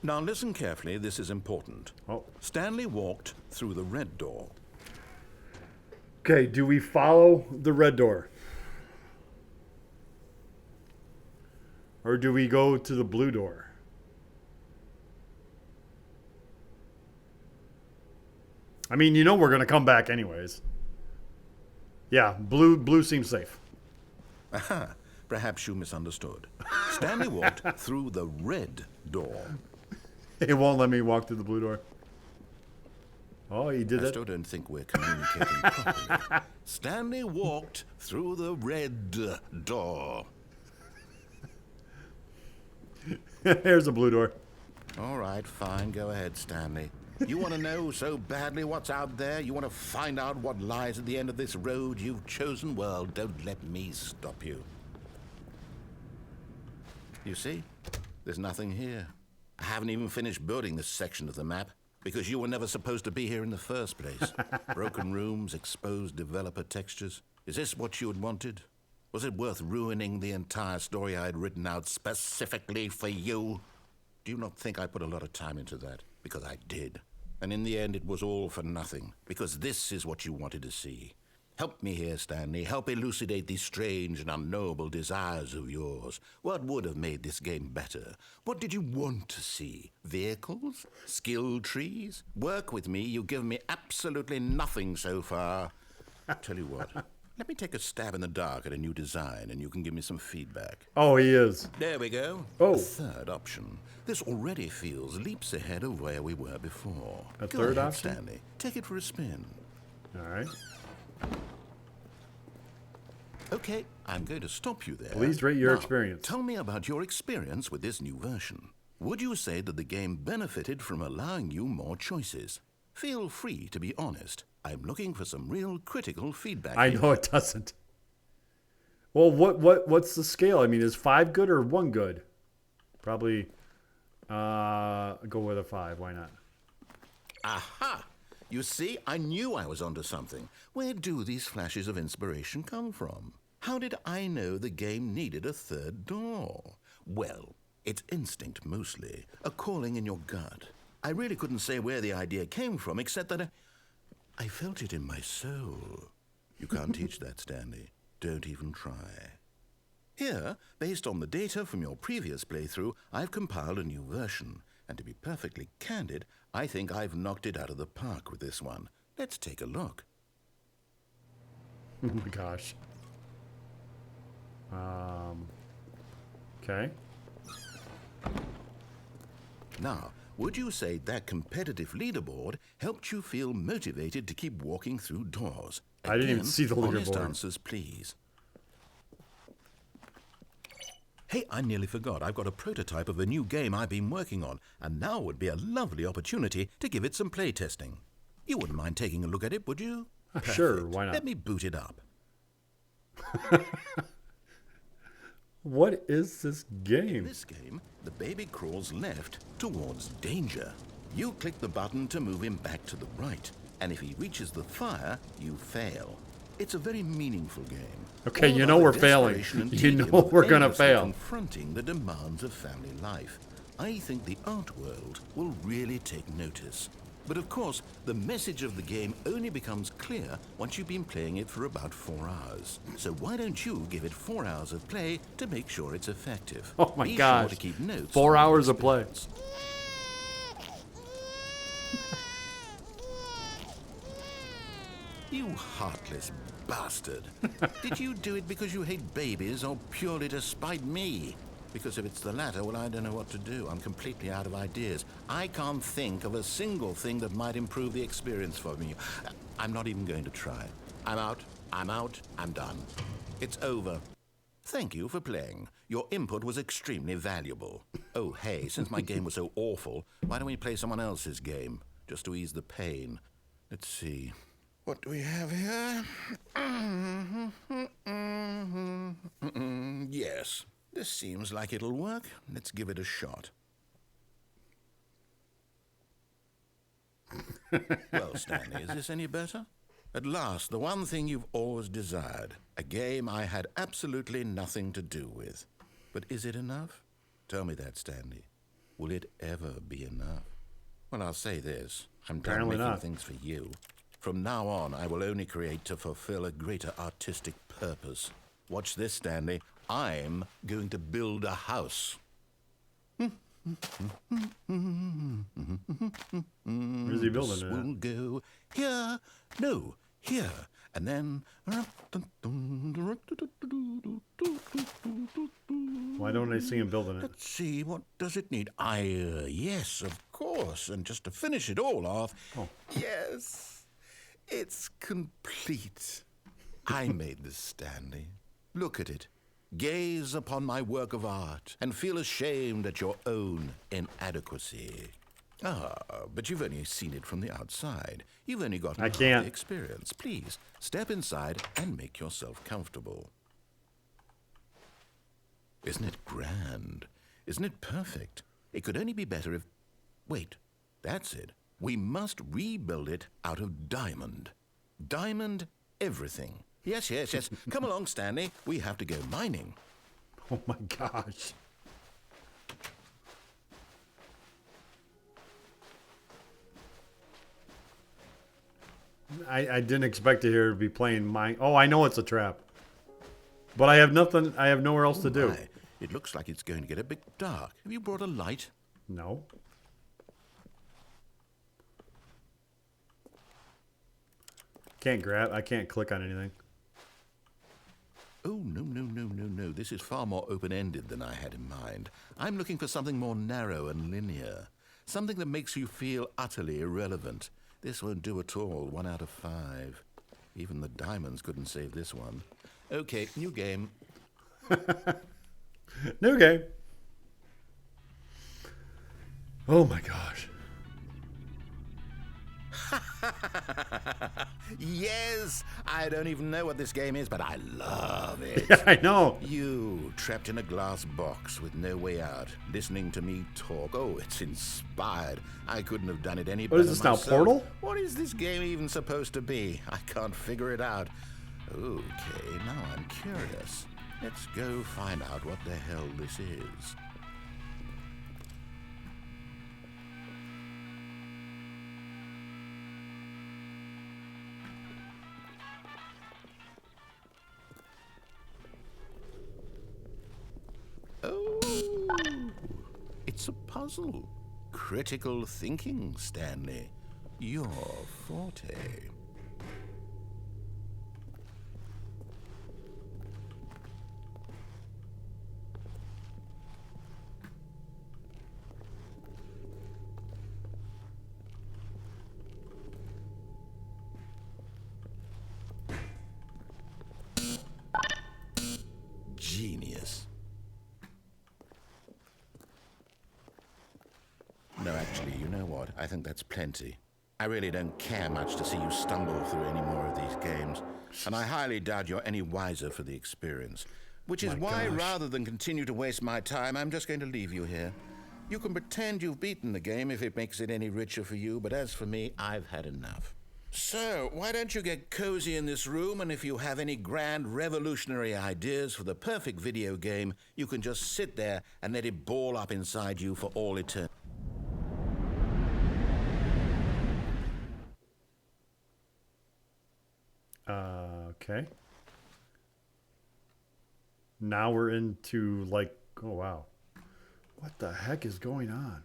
Now listen carefully, this is important. Oh. Stanley walked through the red door. Okay, do we follow the red door? Or do we go to the blue door? I mean, you know we're going to come back anyways. Yeah, blue seems safe. Aha, perhaps you misunderstood. Stanley walked through the red door. It won't let me walk through the blue door. Oh, he did I it. still don't think we're communicating properly. Stanley walked through the red door. Here's a blue door. All right, fine. Go ahead, Stanley. You want to know so badly what's out there? You want to find out what lies at the end of this road you've chosen? Well, don't let me stop you. You see? There's nothing here. I haven't even finished building this section of the map because you were never supposed to be here in the first place. Broken rooms, exposed developer textures. Is this what you had wanted? Was it worth ruining the entire story I had written out specifically for you? Do you not think I put a lot of time into that? Because I did. And in the end, it was all for nothing. Because this is what you wanted to see. Help me here, Stanley. Help elucidate these strange and unknowable desires of yours. What would have made this game better? What did you want to see? Vehicles? Skill trees? Work with me. You've given me absolutely nothing so far. Tell you what. Let me take a stab in the dark at a new design, and you can give me some feedback. Oh, he is. There we go. Oh. A third option. This already feels leaps ahead of where we were before. A Go third ahead, option? Stanley. Take it for a spin. All right. Okay, I'm going to stop you there. Please rate your Now, experience. Tell me about your experience with this new version. Would you say that the game benefited from allowing you more choices? Feel free to be honest. I'm looking for some real critical feedback. I here. know it doesn't. Well, what's the scale? I mean, is 5 good or 1 good? Probably go with a 5. Why not? Aha! You see, I knew I was onto something. Where do these flashes of inspiration come from? How did I know the game needed a third door? Well, it's instinct mostly, a calling in your gut. I really couldn't say where the idea came from, except that I felt it in my soul. You can't teach that, Stanley. Don't even try. Here, based on the data from your previous playthrough, I've compiled a new version. And to be perfectly candid, I think I've knocked it out of the park with this one. Let's take a look. Oh my gosh. Okay. Now, would you say that competitive leaderboard helped you feel motivated to keep walking through doors? I didn't even see the honest leaderboard. answers, please. Hey, I nearly forgot. I've got a prototype of a new game I've been working on, and now would be a lovely opportunity to give it some play testing. You wouldn't mind taking a look at it, would you? Sure, Perfect. why not? Let me boot it up. What is this In game? this game, the baby crawls left towards danger. You click the button to move him back to the right, and if he reaches the fire, you fail. It's a very meaningful game. Okay, All you about know the we're failing. desperation and You tedium know of we're gonna endlessly fail. confronting the demands of family life. I think the art world will really take notice. But of course, the message of the game only becomes clear once you've been playing it for about 4 hours. So why don't you give it 4 hours of play to make sure it's effective? Oh my Be gosh. Sure to keep notes 4 on your hours of play. experience. You heartless bastard. Did you do it because you hate babies or purely to spite me? Because if it's the latter, well, I don't know what to do. I'm completely out of ideas. I can't think of a single thing that might improve the experience for me. I'm not even going to try. I'm out. I'm done. It's over. Thank you for playing. Your input was extremely valuable. Oh, hey, since my game was so awful, why don't we play someone else's game? Just to ease the pain. Let's see. What do we have here? Yes, this seems like it'll work. Let's give it a shot. Well, Stanley, is this any better? At last, the one thing you've always desired. A game I had absolutely nothing to do with. But is it enough? Tell me that, Stanley. Will it ever be enough? Well, I'll say this. I'm done Apparently making not. things for you. From now on, I will only create to fulfill a greater artistic purpose. Watch this, Stanley. I'm going to build a house. Where's he building This it will at? go here. No, here. And then... Why don't I see him building it? Let's see, what does it need? Yes, of course. And just to finish it all off, yes, it's complete. I made this, Stanley. Look at it. Gaze upon my work of art and feel ashamed at your own inadequacy. Ah, but you've only seen it from the outside. You've only gotten I half can't. the experience. Please, step inside and make yourself comfortable. Isn't it grand? Isn't it perfect? It could only be better if... Wait, that's it. We must rebuild it out of diamond. Diamond everything. Yes. Come along, Stanley. We have to go mining. Oh my gosh. I didn't expect to hear to be playing mine. Oh, I know it's a trap. But I have nothing, I have nowhere else to do. My, it looks like it's going to get a bit dark. Have you brought a light? No. I can't click on anything. Oh, no. This is far more open-ended than I had in mind. I'm looking for something more narrow and linear. Something that makes you feel utterly irrelevant. This won't do at all. 1 out of 5. Even the diamonds couldn't save this one. Okay, new game. New game. Oh my gosh. Yes! I don't even know what this game is, but I love it. Yeah, I know. You, trapped in a glass box with no way out, listening to me talk. Oh, it's inspired. I couldn't have done it any better What is this now, myself. Portal? What is this game even supposed to be? I can't figure it out. Okay, now I'm curious. Let's go find out what the hell this is. Oh, it's a puzzle. Critical thinking, Stanley. Your forte. Genius. No, actually, you know what? I think that's plenty. I really don't care much to see you stumble through any more of these games, and I highly doubt you're any wiser for the experience. Which is why, rather than continue to waste my time, I'm just going to leave you here. You can pretend you've beaten the game if it makes it any richer for you, but as for me, I've had enough. So, why don't you get cozy in this room, and if you have any grand revolutionary ideas for the perfect video game, you can just sit there and let it ball up inside you for all eternity. Okay. Now we're into, like, oh wow. What the heck is going on?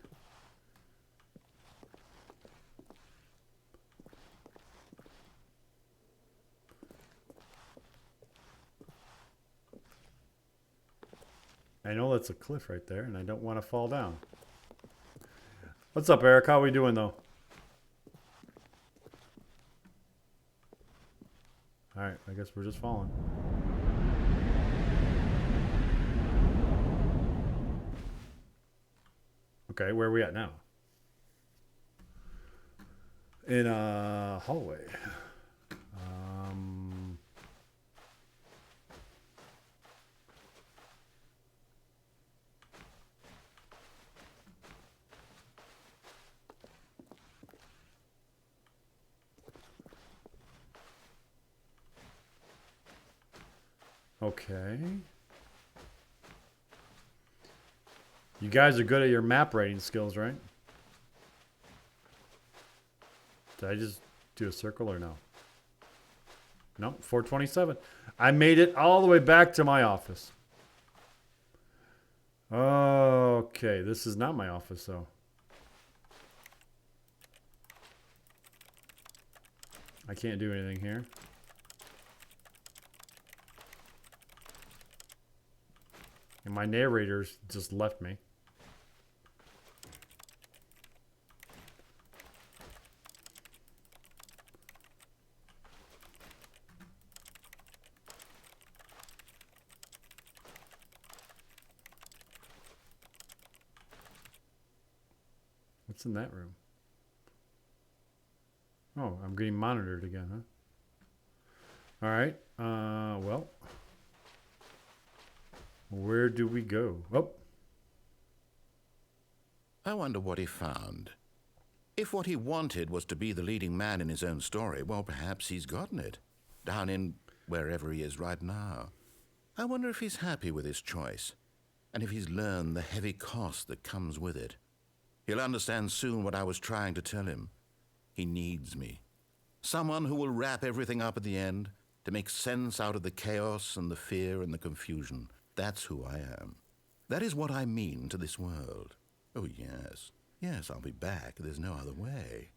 I know that's a cliff right there, and I don't want to fall down. What's up, Eric? How are we doing, though? Alright, I guess we're just falling. Okay, where are we at now? In a hallway. Okay. You guys are good at your map writing skills, right? Did I just do a circle or no? No, 427. I made it all the way back to my office. Okay, this is not my office, though. I can't do anything here. And my narrators just left me. What's in that room? Oh, I'm getting monitored again, huh? All right. Well. Where do we go? Oh. I wonder what he found. If what he wanted was to be the leading man in his own story, well, perhaps he's gotten it. Down in wherever he is right now. I wonder if he's happy with his choice, and if he's learned the heavy cost that comes with it. He'll understand soon what I was trying to tell him. He needs me. Someone who will wrap everything up at the end, to make sense out of the chaos and the fear and the confusion. That's who I am. That is what I mean to this world. Oh, yes. Yes, I'll be back. There's no other way.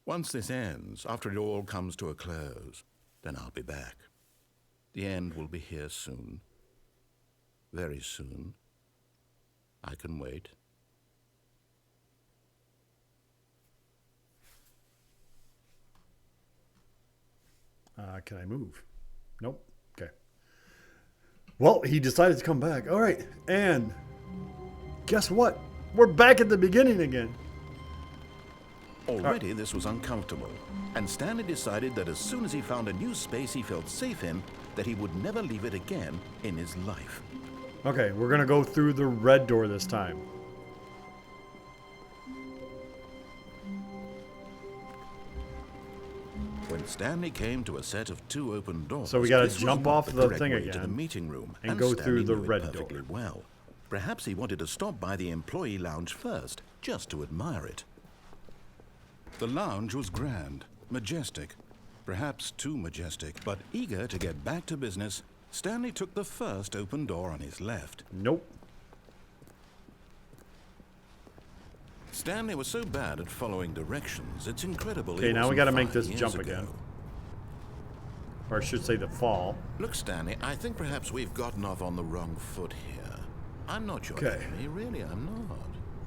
Once this ends, after it all comes to a close, then I'll be back. The end will be here soon. Very soon. I can wait. Can I move? Nope. Okay. Well, he decided to come back. All right. And guess what? We're back at the beginning again. Already this was uncomfortable, and Stanley decided that as soon as he found a new space he felt safe in, that he would never leave it again in his life. Okay, we're going to go through the red door this time. when Stanley came to a set of 2 open doors. So we gotta this was jump not off the correct thing way to the again meeting room, and go Stanley through the knew it red perfectly door. well. Perhaps he wanted to stop by the employee lounge first, just to admire it. The lounge was grand, majestic, perhaps too majestic, but eager to get back to business, Stanley took the first open door on his left. Nope. Stanley was so bad at following directions, it's incredible. Okay, he now we wasn't gotta make 5 this years jump ago. again. Or I should say the fall. Look, Stanley, I think perhaps we've gotten off on the wrong foot here. I'm not your Okay. enemy, really, I'm not.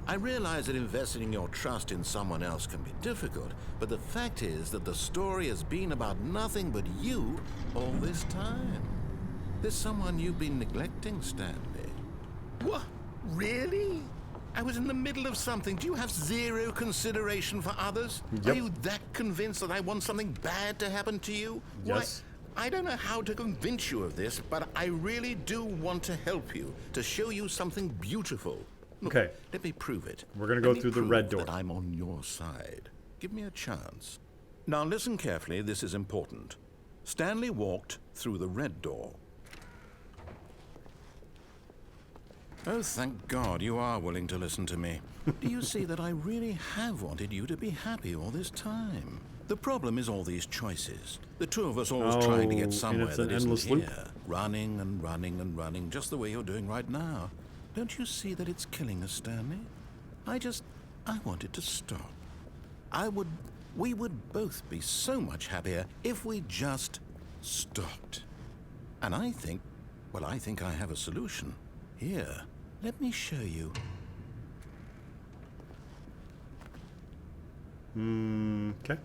I realize that investing your trust in someone else can be difficult, but the fact is that the story has been about nothing but you all this time. There's someone you've been neglecting, Stanley. What? Really? I was in the middle of something. Do you have zero consideration for others? Yep. Are you that convinced that I want something bad to happen to you? Yes. Why, I don't know how to convince you of this, but I really do want to help you, to show you something beautiful. Look, Okay. let me prove it. We're gonna Let go me through the prove red door. that I'm on your side. Give me a chance. Now listen carefully, this is important. Stanley walked through the red door. Oh, thank God you are willing to listen to me. Do you see that I really have wanted you to be happy all this time? The problem is all these choices. The 2 of us always trying to Oh, get and somewhere it's an that isn't endless here. loop. Running and running and running, just the way you're doing right now. Don't you see that it's killing us, Stanley? I wanted to stop. We would both be so much happier if we just stopped. And I think I have a solution. Here, let me show you. Okay.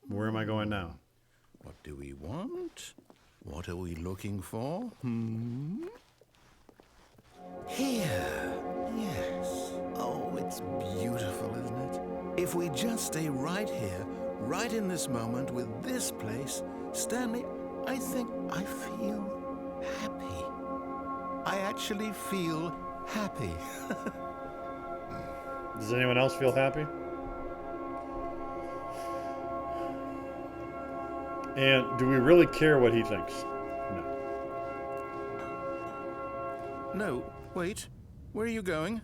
Where am I going now? What do we want? What are we looking for? Here. Yes. Oh, it's beautiful, isn't it? If we just stay right here, right in this moment with this place, Stanley, I think I feel happy. I actually feel happy. Does anyone else feel happy? And do we really care what he thinks? No. No, wait. Where are you going?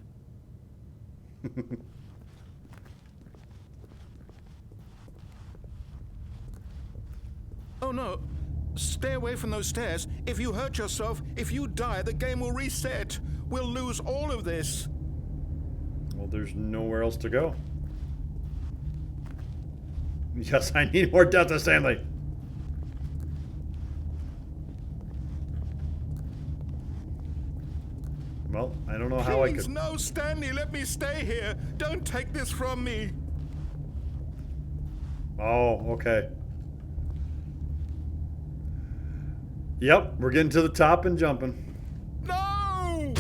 Oh no. Stay away from those stairs. If you hurt yourself, if you die, the game will reset. We'll lose all of this. Well, there's nowhere else to go. Yes, I need more Delta Stanley. Well, I don't know how I Please, could. no, Stanley, let me stay here. Don't take this from me. Oh, okay. Yep, we're getting to the top and jumping. No!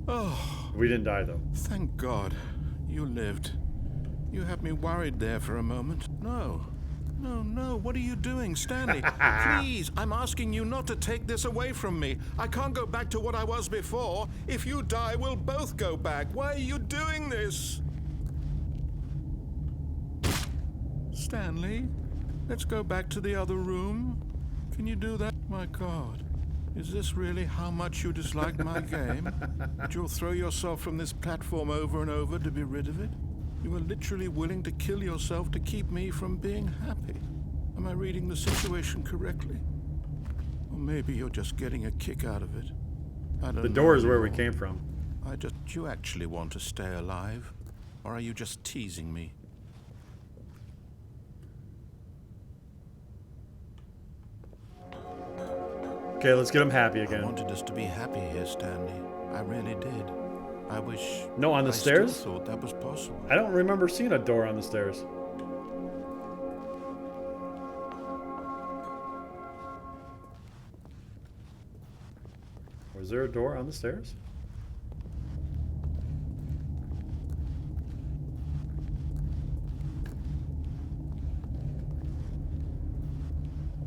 Oh, We didn't die though. thank God. You lived. You had me worried there for a moment. No. No, what are you doing, Stanley? Please, I'm asking you not to take this away from me. I can't go back to what I was before. If you die, we'll both go back. Why are you doing this? Stanley, let's go back to the other room. Can you do that? My God, is this really how much you dislike my game? That you'll throw yourself from this platform over and over to be rid of it? You were literally willing to kill yourself to keep me from being happy. Am I reading the situation correctly? Or maybe you're just getting a kick out of it. I don't know. The door is where we anymore. came from. Do you actually want to stay alive? Or are you just teasing me? Okay, let's get him happy I again. wanted us to be happy here, Stanley. I really did. I wish... No, on the I stairs? still thought that was possible. I don't remember seeing a door on the stairs. Was there a door on the stairs?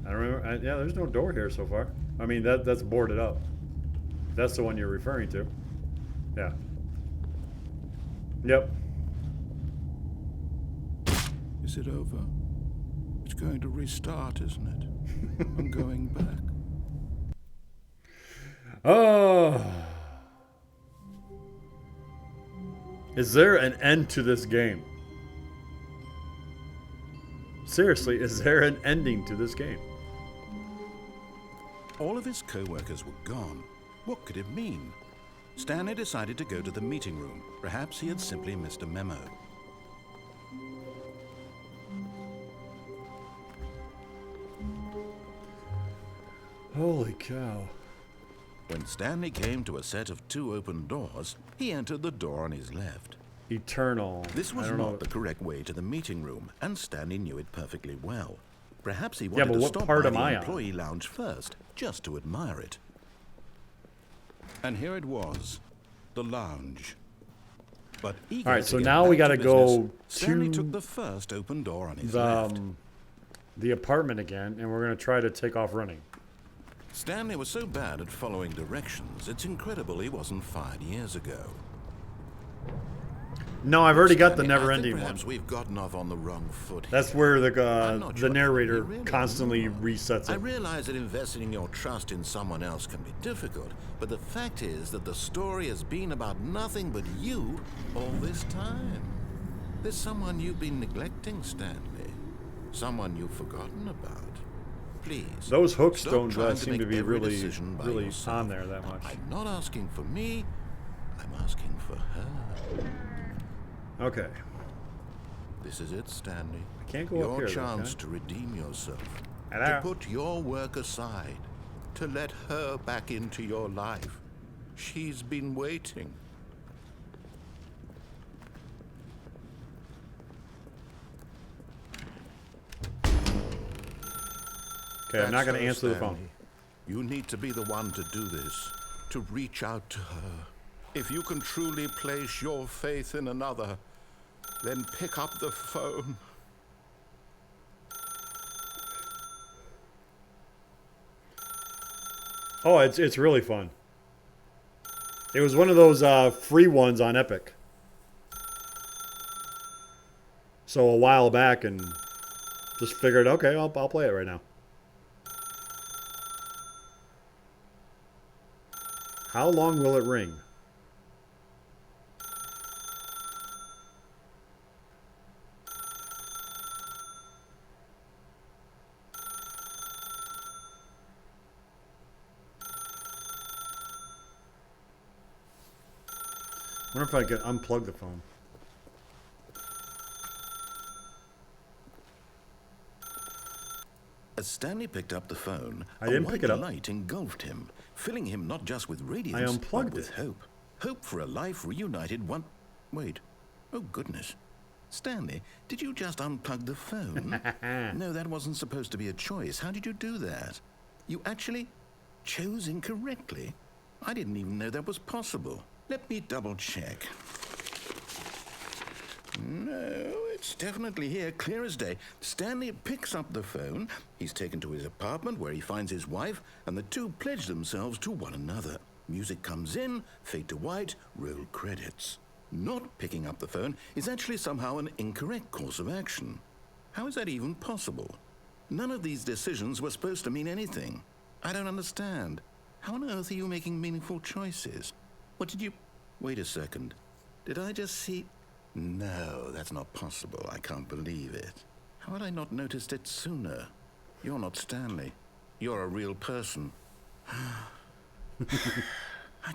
I don't remember. Yeah, there's no door here so far. I mean, that's boarded up. That's the one you're referring to. Yeah. Yep. Is it over? It's going to restart, isn't it? I'm going back. Oh. Is there an end to this game? Seriously, is there an ending to this game? All of his co-workers were gone. What could it mean? Stanley decided to go to the meeting room. Perhaps he had simply missed a memo. Holy cow. When Stanley came to a set of 2 open doors, he entered the door on his left. Eternal. This was I don't not know. the correct way to the meeting room, and Stanley knew it perfectly well. Perhaps he Yeah, wanted but to what stop part by am I the on? employee lounge first, just to admire it. And here it was, the lounge. But eager All right, to so get now back we to gotta business, go Stanley to took the first open door on his The, left. the apartment again, and we're going to try to take off running. Stanley was so bad at following directions, it's incredible he wasn't fired years ago. No, I've already got the Stanley, I think never-ending perhaps one. we've gotten off on the wrong foot here. That's where I'm not the sure narrator we really constantly know. resets I it. realize that investing your trust in someone else can be difficult, but the fact is that the story has been about nothing but you all this time. There's someone you've been neglecting, Stanley. Someone you've forgotten about. Please. Those hooks stop don't trying seem make to be every really, decision by really yourself. on there that much. I'm not asking for me. I'm asking for her. Okay. This is it, Stanley. I can't go your up here, though, chance can I? to redeem yourself. Hello? To put your work aside. To let her back into your life. She's been waiting. Okay, I'm not going to That's answer her, the phone. Stanley. You need to be the one to do this. To reach out to her. If you can truly place your faith in another, then pick up the phone. Oh, it's really fun. It was one of those free ones on Epic. So a while back, and just figured, okay, I'll play it right now. How long will it ring? I wonder if I can unplug the phone. As Stanley picked up the phone, I didn't a pick white it up. light engulfed him, filling him not just with radiance, I unplugged but with it. hope. Hope for a life reunited one... Wait. Oh, goodness. Stanley, did you just unplug the phone? No, that wasn't supposed to be a choice. How did you do that? You actually chose incorrectly? I didn't even know that was possible. Let me double check. No, it's definitely here, clear as day. Stanley picks up the phone. He's taken to his apartment where he finds his wife, and the two pledge themselves to one another. Music comes in, fade to white, roll credits. Not picking up the phone is actually somehow an incorrect course of action. How is that even possible? None of these decisions were supposed to mean anything. I don't understand. How on earth are you making meaningful choices? What did you... Wait a second. Did I just see... No, that's not possible. I can't believe it. How had I not noticed it sooner? You're not Stanley. You're a real person. I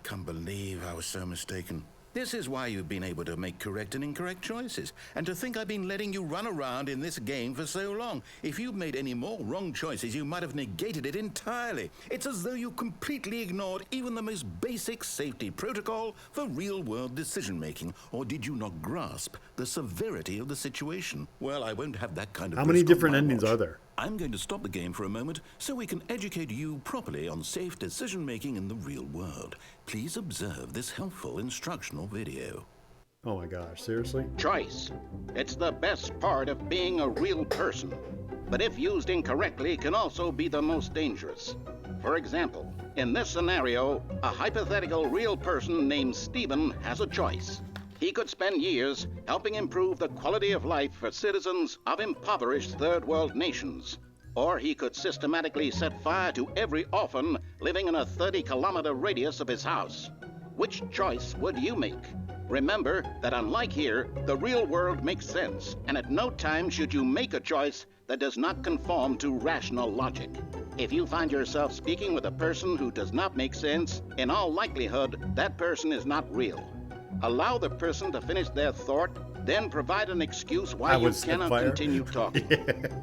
can't believe I was so mistaken. This is why you've been able to make correct and incorrect choices. And to think I've been letting you run around in this game for so long. If you'd made any more wrong choices, you might have negated it entirely. It's as though you completely ignored even the most basic safety protocol for real-world decision-making. Or did you not grasp the severity of the situation? Well, I won't have that kind of... How many risk on different my endings watch. are there? I'm going to stop the game for a moment so we can educate you properly on safe decision-making in the real world. Please observe this helpful instructional video. Oh my gosh, seriously? Choice. It's the best part of being a real person. But if used incorrectly, can also be the most dangerous. For example, in this scenario, a hypothetical real person named Stephen has a choice. He could spend years helping improve the quality of life for citizens of impoverished third world nations. Or he could systematically set fire to every orphan living in a 30-kilometer radius of his house. Which choice would you make? Remember that unlike here, the real world makes sense, and at no time should you make a choice that does not conform to rational logic. If you find yourself speaking with a person who does not make sense, in all likelihood, that person is not real. Allow the person to finish their thought, then provide an excuse why you cannot continue talking.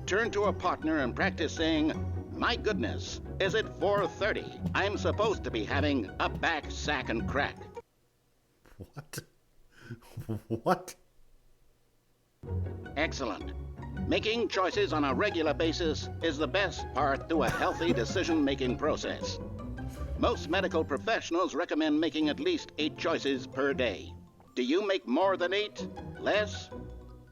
Turn to a partner and practice saying, "My goodness, is it 4:30? I'm supposed to be having a back, sack, and crack." What? What? Excellent. Making choices on a regular basis is the best part to a healthy decision-making process. Most medical professionals recommend making at least 8 choices per day. Do you make more than 8? Less?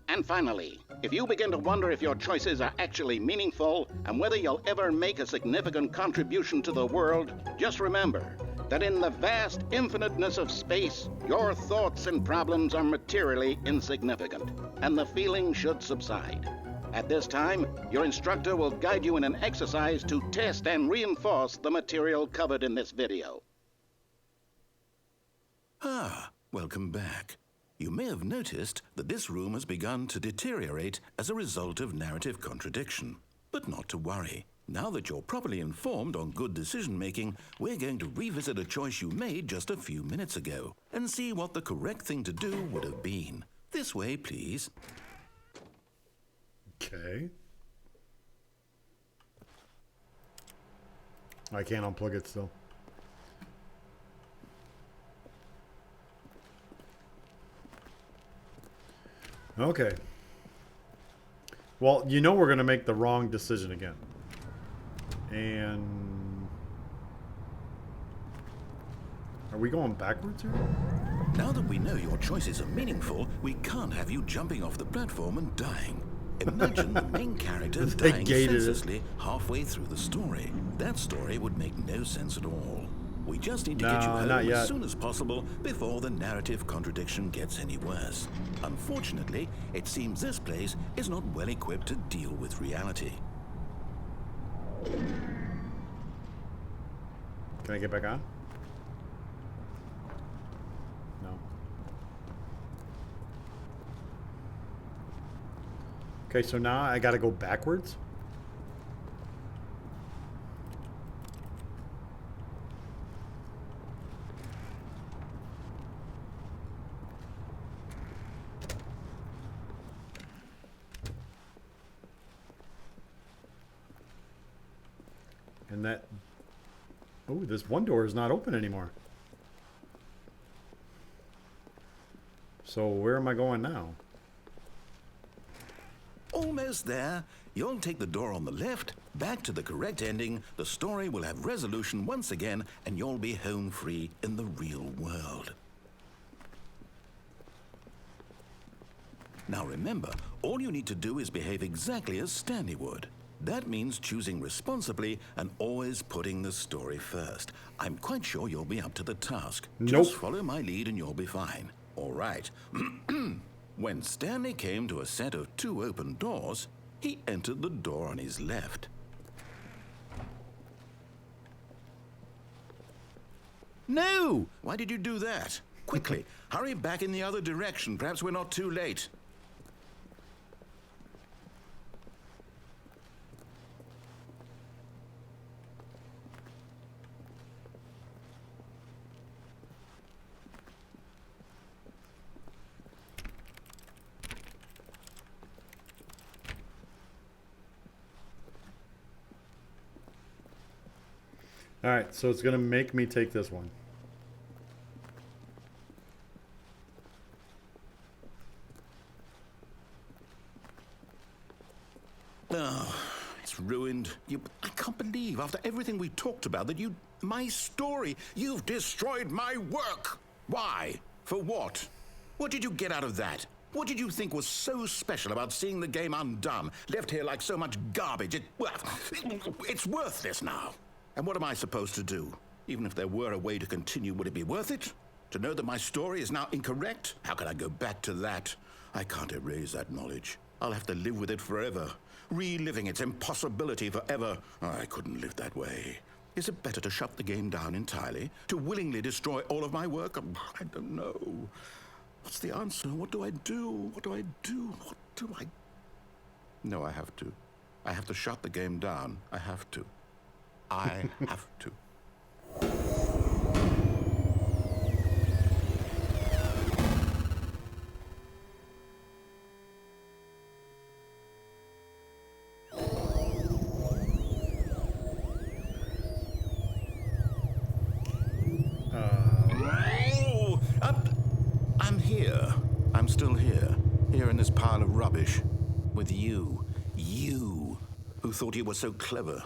And finally, if you begin to wonder if your choices are actually meaningful and whether you'll ever make a significant contribution to the world, just remember that in the vast infiniteness of space, your thoughts and problems are materially insignificant, and the feeling should subside. At this time, your instructor will guide you in an exercise to test and reinforce the material covered in this video. Ah, welcome back. You may have noticed that this room has begun to deteriorate as a result of narrative contradiction. But not to worry. Now that you're properly informed on good decision-making, we're going to revisit a choice you made just a few minutes ago and see what the correct thing to do would have been. This way, please. Okay. I can't unplug it still. Okay. Well, you know we're going to make the wrong decision again. And... are we going backwards here? Now that we know your choices are meaningful, we can't have you jumping off the platform and dying. Imagine the main character dying senselessly halfway through the story. That story would make no sense at all. We just need to get you home as soon as possible before the narrative contradiction gets any worse. Unfortunately, it seems this place is not well equipped to deal with reality. Can I get back on? No. Okay, so now I gotta go backwards? And that... oh, this one door is not open anymore. So where am I going now? Almost there. You'll take the door on the left, back to the correct ending, the story will have resolution once again, and you'll be home free in the real world. Now remember, all you need to do is behave exactly as Stanley would. That means choosing responsibly and always putting the story first. I'm quite sure you'll be up to the task. Nope. Just follow my lead and you'll be fine. All right. When Stanley came to a set of 2 open doors, he entered the door on his left. No! Why did you do that? Quickly, hurry back in the other direction. Perhaps we're not too late. Alright, so it's going to make me take this one. Oh, it's ruined. I can't believe, after everything we talked about, that you... my story, you've destroyed my work. Why? For what? What did you get out of that? What did you think was so special about seeing the game undone, left here like so much garbage? It's worthless now. And what am I supposed to do? Even if there were a way to continue, would it be worth it? To know that my story is now incorrect? How can I go back to that? I can't erase that knowledge. I'll have to live with it forever, reliving its impossibility forever. I couldn't live that way. Is it better to shut the game down entirely? To willingly destroy all of my work? I don't know. What's the answer? What do I do? What do I do? What do I... No, I have to. I have to shut the game down. I have to. I have to. I'm here. I'm still here. Here in this pile of rubbish. With you. You, who thought you were so clever.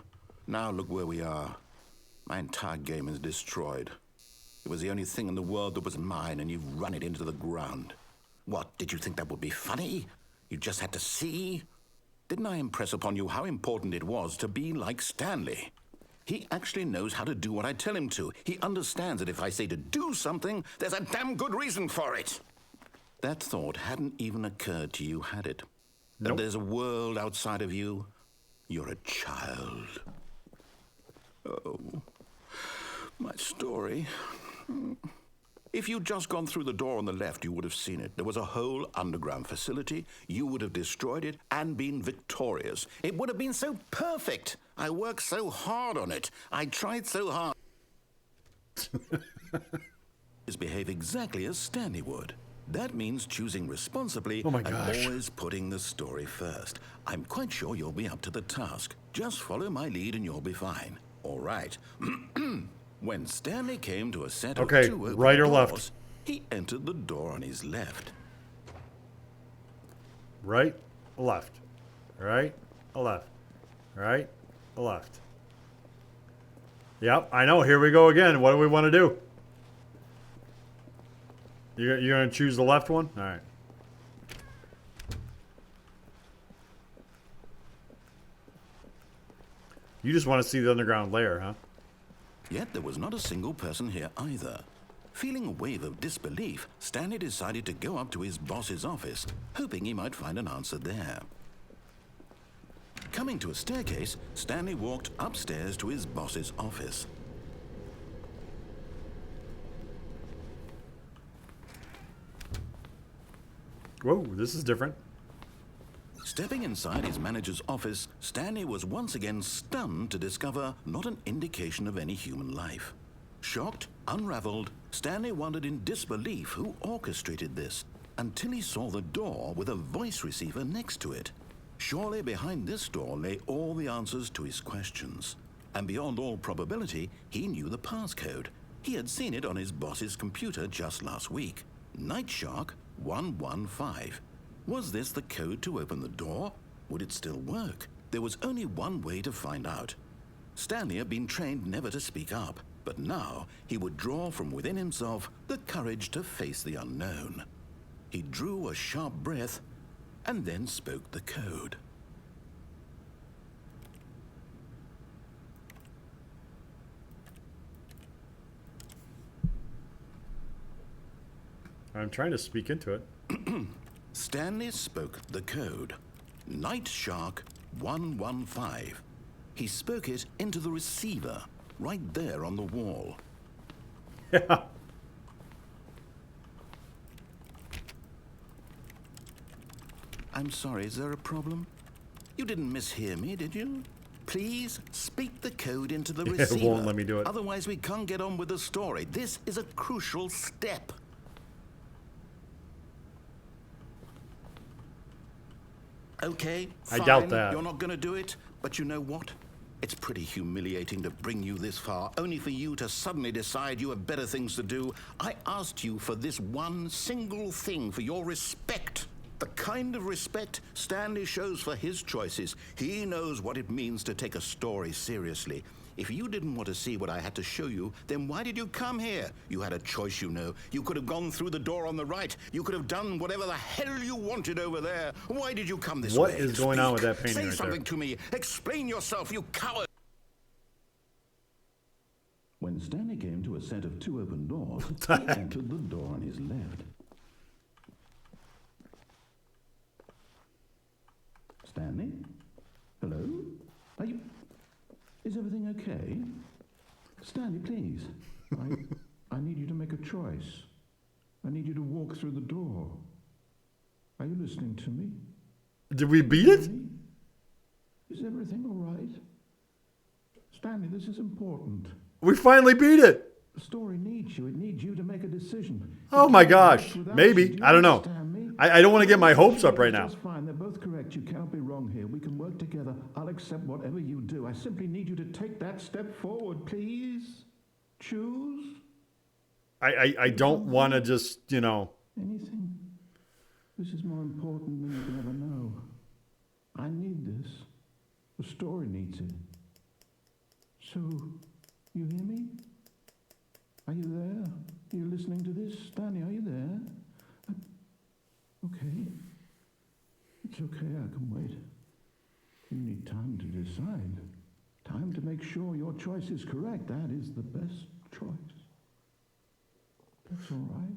Now look where we are. My entire game is destroyed. It was the only thing in the world that was mine, and you've run it into the ground. What, did you think that would be funny? You just had to see? Didn't I impress upon you how important it was to be like Stanley? He actually knows how to do what I tell him to. He understands that if I say to do something, there's a damn good reason for it. That thought hadn't even occurred to you, had it? Nope. That there's a world outside of you? You're a child. Oh, my story. If you'd just gone through the door on the left, you would have seen it. There was a whole underground facility. You would have destroyed it and been victorious. It would have been so perfect. I worked so hard on it. I tried so hard. Behave exactly as Stanley would. That means choosing responsibly and always putting the story first. I'm quite sure you'll be up to the task. Just follow my lead and you'll be fine. All right. When Stanley came to a set of two open right or doors, left? he entered the door on his left. Right, left. Right, left. Right, left. Yep, I know. Here we go again. What do we want to do? You're going to choose the left one? All right. You just want to see the underground layer, huh? Yet there was not a single person here either. Feeling a wave of disbelief, Stanley decided to go up to his boss's office, hoping he might find an answer there. Coming to a staircase, Stanley walked upstairs to his boss's office. Whoa, this is different. Stepping inside his manager's office, Stanley was once again stunned to discover not an indication of any human life. Shocked, unraveled, Stanley wondered in disbelief who orchestrated this, until he saw the door with a voice receiver next to it. Surely behind this door lay all the answers to his questions. And beyond all probability, he knew the passcode. He had seen it on his boss's computer just last week. Night Shark 115. Was this the code to open the door? Would it still work? There was only one way to find out. Stanley had been trained never to speak up, but now he would draw from within himself the courage to face the unknown. He drew a sharp breath and then spoke the code. I'm trying to speak into it. Stanley spoke the code. Night Shark 115. He spoke it into the receiver, right there on the wall. Yeah. I'm sorry, is there a problem? You didn't mishear me, did you? Please speak the code into the receiver. It won't let me do it. Otherwise, we can't get on with the story. This is a crucial step. Okay, fine. I doubt that. You're not going to do it, but you know what? It's pretty humiliating to bring you this far, only for you to suddenly decide you have better things to do. I asked you for this one single thing, for your respect. The kind of respect Stanley shows for his choices. He knows what it means to take a story seriously. If you didn't want to see what I had to show you, then why did you come here? You had a choice, you know. You could have gone through the door on the right. You could have done whatever the hell you wanted over there. Why did you come this way? What is going on with that painting Say right something there? to me. Explain yourself, you coward. When Stanley came to a set of 2 open doors, he entered the door on his left. Stanley? Hello? Are you... Is everything okay? Stanley, please. I need you to make a choice. I need you to walk through the door. Are you listening to me? Did we beat it? Is everything all right? Stanley, this is important. We finally beat it. The story needs you. It needs you to make a decision. Oh my gosh. Maybe. I don't know. I don't want to get my hopes up right now. That's fine. They're both correct. You cannot be wrong here. We can work together. I'll accept whatever you do. I simply need you to take that step forward, please. Choose. I don't want to just, Anything. This is more important than you can ever know. I need this. The story needs it. So, you hear me? Are you there? Are you listening to this? Stanley, are you there? Okay. It's okay, I can wait. You need time to decide. Time to make sure your choice is correct. That is the best choice. That's all right.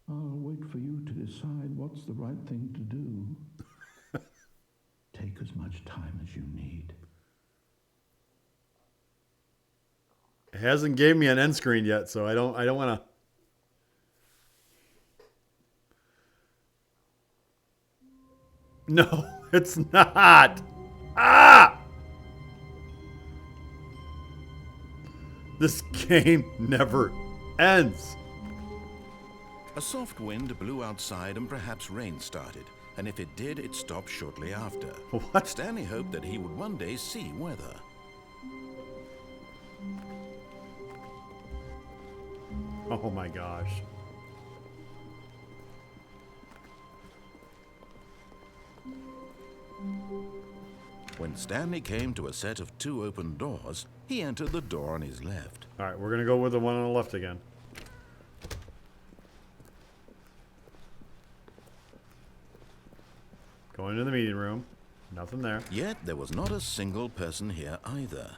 I'll wait for you to decide what's the right thing to do. Take as much time as you need. It hasn't gave me an end screen yet, so I don't want to. No, it's not. Ah! This game never ends. A soft wind blew outside and perhaps rain started. And if it did, it stopped shortly after. What? Stanley hoped that he would one day see weather. Oh my gosh. When Stanley came to a set of 2 open doors, he entered the door on his left. All right, we're going to go with the one on the left again. Going to the meeting room. Nothing there. Yet there was not a single person here either.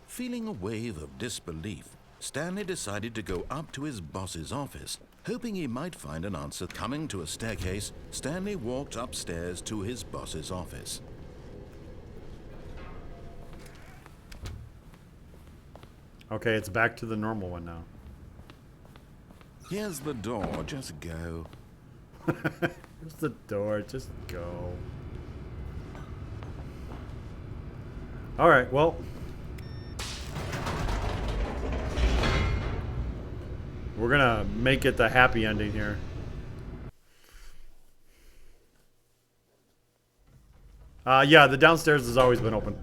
Feeling a wave of disbelief, Stanley decided to go up to his boss's office, hoping he might find an answer. Coming to a staircase, Stanley walked upstairs to his boss's office. Okay, it's back to the normal one now. Here's the door, just go. Here's the door, just go. All right, well. We're gonna make it the happy ending here. Yeah, the downstairs has always been open.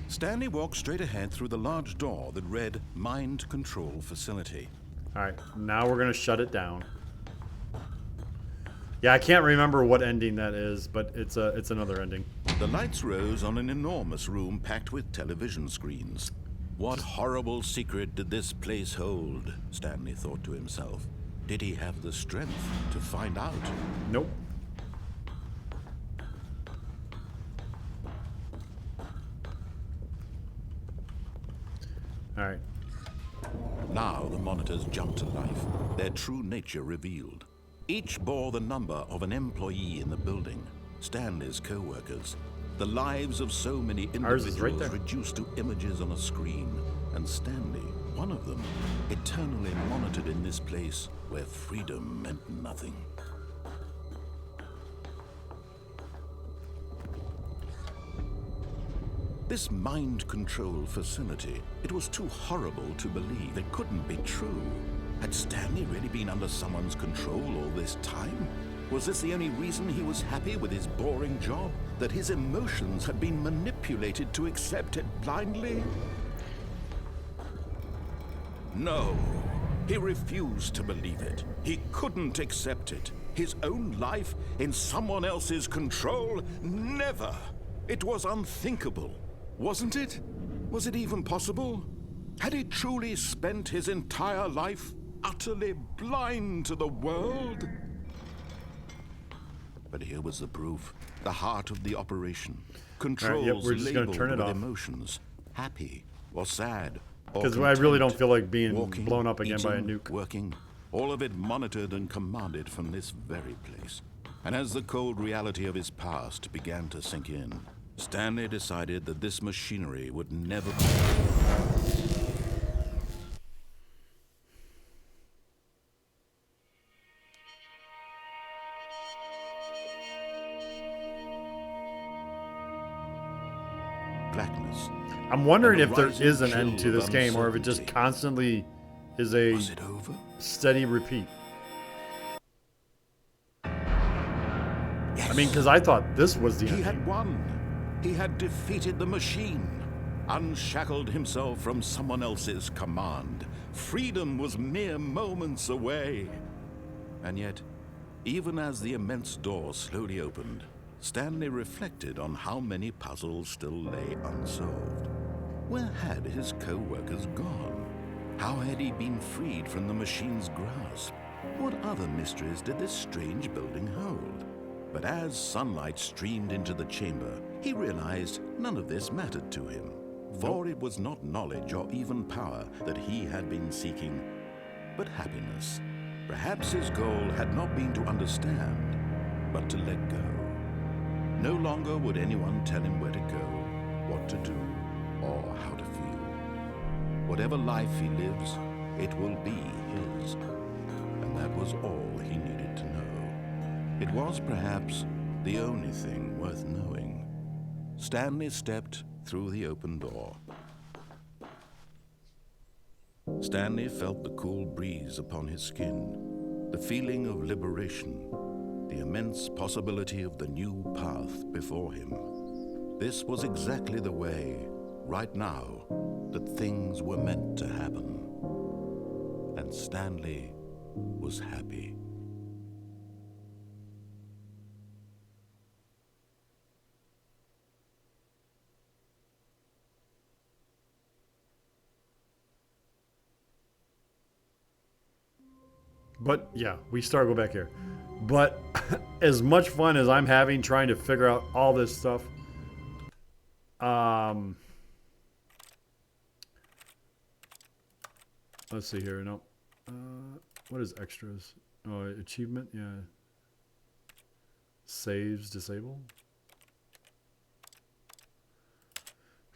Stanley walked straight ahead through the large door that read Mind Control Facility. All right, now we're gonna shut it down. Yeah, I can't remember what ending that is, but it's another ending. The lights rose on an enormous room packed with television screens. What horrible secret did this place hold? Stanley thought to himself. Did he have the strength to find out? Nope. All right. Now the monitors jumped to life, their true nature revealed. Each bore the number of an employee in the building, Stanley's co-workers. The lives of so many individuals right there. reduced to images on a screen, and Stanley, one of them, eternally monitored in this place where freedom meant nothing. This mind control facility, it was too horrible to believe. It couldn't be true. Had Stanley really been under someone's control all this time? Was this the only reason he was happy with his boring job? That his emotions had been manipulated to accept it blindly? No, he refused to believe it. He couldn't accept it. His own life in someone else's control? Never! It was unthinkable. Wasn't it? Was it even possible? Had he truly spent his entire life utterly blind to the world? But here was the proof. The heart of the operation. All right, Controls yep, we're just gonna labeled turn it with off. emotions. Happy or sad or Because I really don't content. feel like being Walking, blown up again by a eating, nuke. Working, all of it monitored and commanded from this very place. And as the cold reality of his past began to sink in, Stanley decided that this machinery would never blackness. I'm wondering And if the there rising is an end chill to of this game, or if it just uncertainty. constantly is a Was it over? steady repeat. Yes. I mean, because I thought this was the He end. had won. He had defeated the machine, unshackled himself from someone else's command. Freedom was mere moments away. And yet, even as the immense door slowly opened, Stanley reflected on how many puzzles still lay unsolved. Where had his co-workers gone? How had he been freed from the machine's grasp? What other mysteries did this strange building hold? But as sunlight streamed into the chamber, he realized none of this mattered to him. For it was not knowledge or even power that he had been seeking, but happiness. Perhaps his goal had not been to understand, but to let go. No longer would anyone tell him where to go, what to do, or how to feel. Whatever life he lives, it will be his. And that was all he needed to know. It was perhaps the only thing worth knowing. Stanley stepped through the open door. Stanley felt the cool breeze upon his skin, the feeling of liberation, the immense possibility of the new path before him. This was exactly the way, right now, that things were meant to happen. And Stanley was happy. But yeah, we start go back here. But as much fun as I'm having trying to figure out all this stuff, let's see here. No, what is extras? Oh, achievement. Yeah, saves disabled.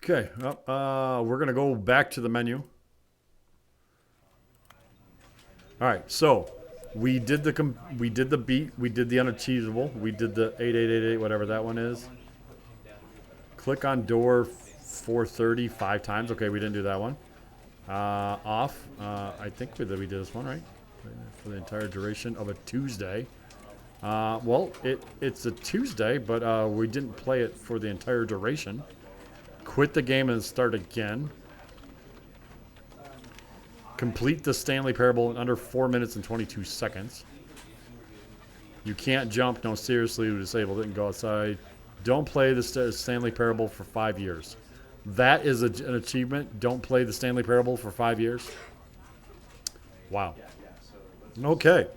Okay, well, we're gonna go back to the menu. All right, so we did the beat, we did the unachievable, we did the 8888, whatever that one is. Click on door 430 5 times. Okay, we didn't do that one. Off. I think we did this one, right? For the entire duration of a Tuesday. Well, it's a Tuesday, but we didn't play it for the entire duration. Quit the game and start again. Complete the Stanley Parable in under 4 minutes and 22 seconds. You can't jump. No, seriously, you're disabled. Didn't go outside. Don't play the Stanley Parable for 5 years. That is an achievement. Don't play the Stanley Parable for 5 years. Wow. Okay.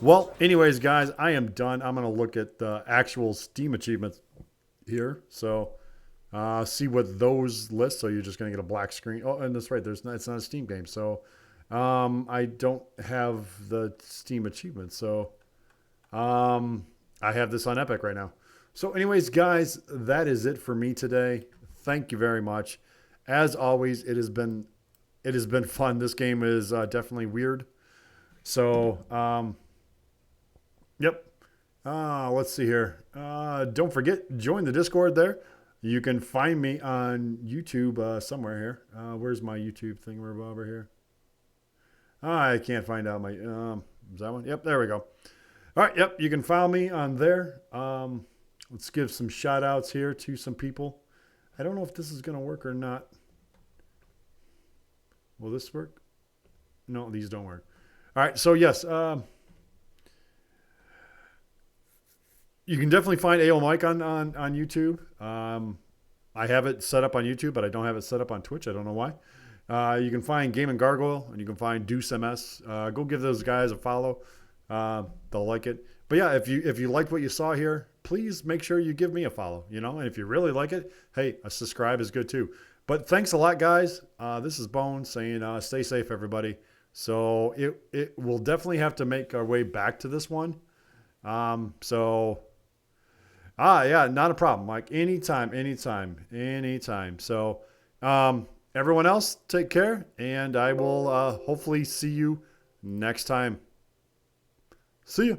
Well, anyways, guys, I am done. I'm going to look at the actual Steam achievements here. So... see what those list. So you're just going to get a black screen. Oh, and that's right. It's not a Steam game. So I don't have the Steam achievements. So I have this on Epic right now. So anyways, guys, that is it for me today. Thank you very much. As always, it has been fun. This game is definitely weird. So yep. Let's see here. Don't forget, join the Discord there. You can find me on YouTube somewhere here. Where's my YouTube thing over here? I can't find out my... is that one? Yep, there we go. All right, yep, you can follow me on there. Let's give some shout-outs here to some people. I don't know if this is going to work or not. Will this work? No, these don't work. All right, so yes... you can definitely find AO Mike on YouTube. I have it set up on YouTube, but I don't have it set up on Twitch. I don't know why. You can find Game and Gargoyle, and you can find Deuce MS. Go give those guys a follow. they'll like it. But yeah, if you liked what you saw here, please make sure you give me a follow, you know, and if you really like it, hey, a subscribe is good too. But thanks a lot, guys. This is Bones saying stay safe, everybody. So it will definitely have to make our way back to this one. Yeah, not a problem, Mike. Anytime. So everyone else, take care, and I will hopefully see you next time. See ya.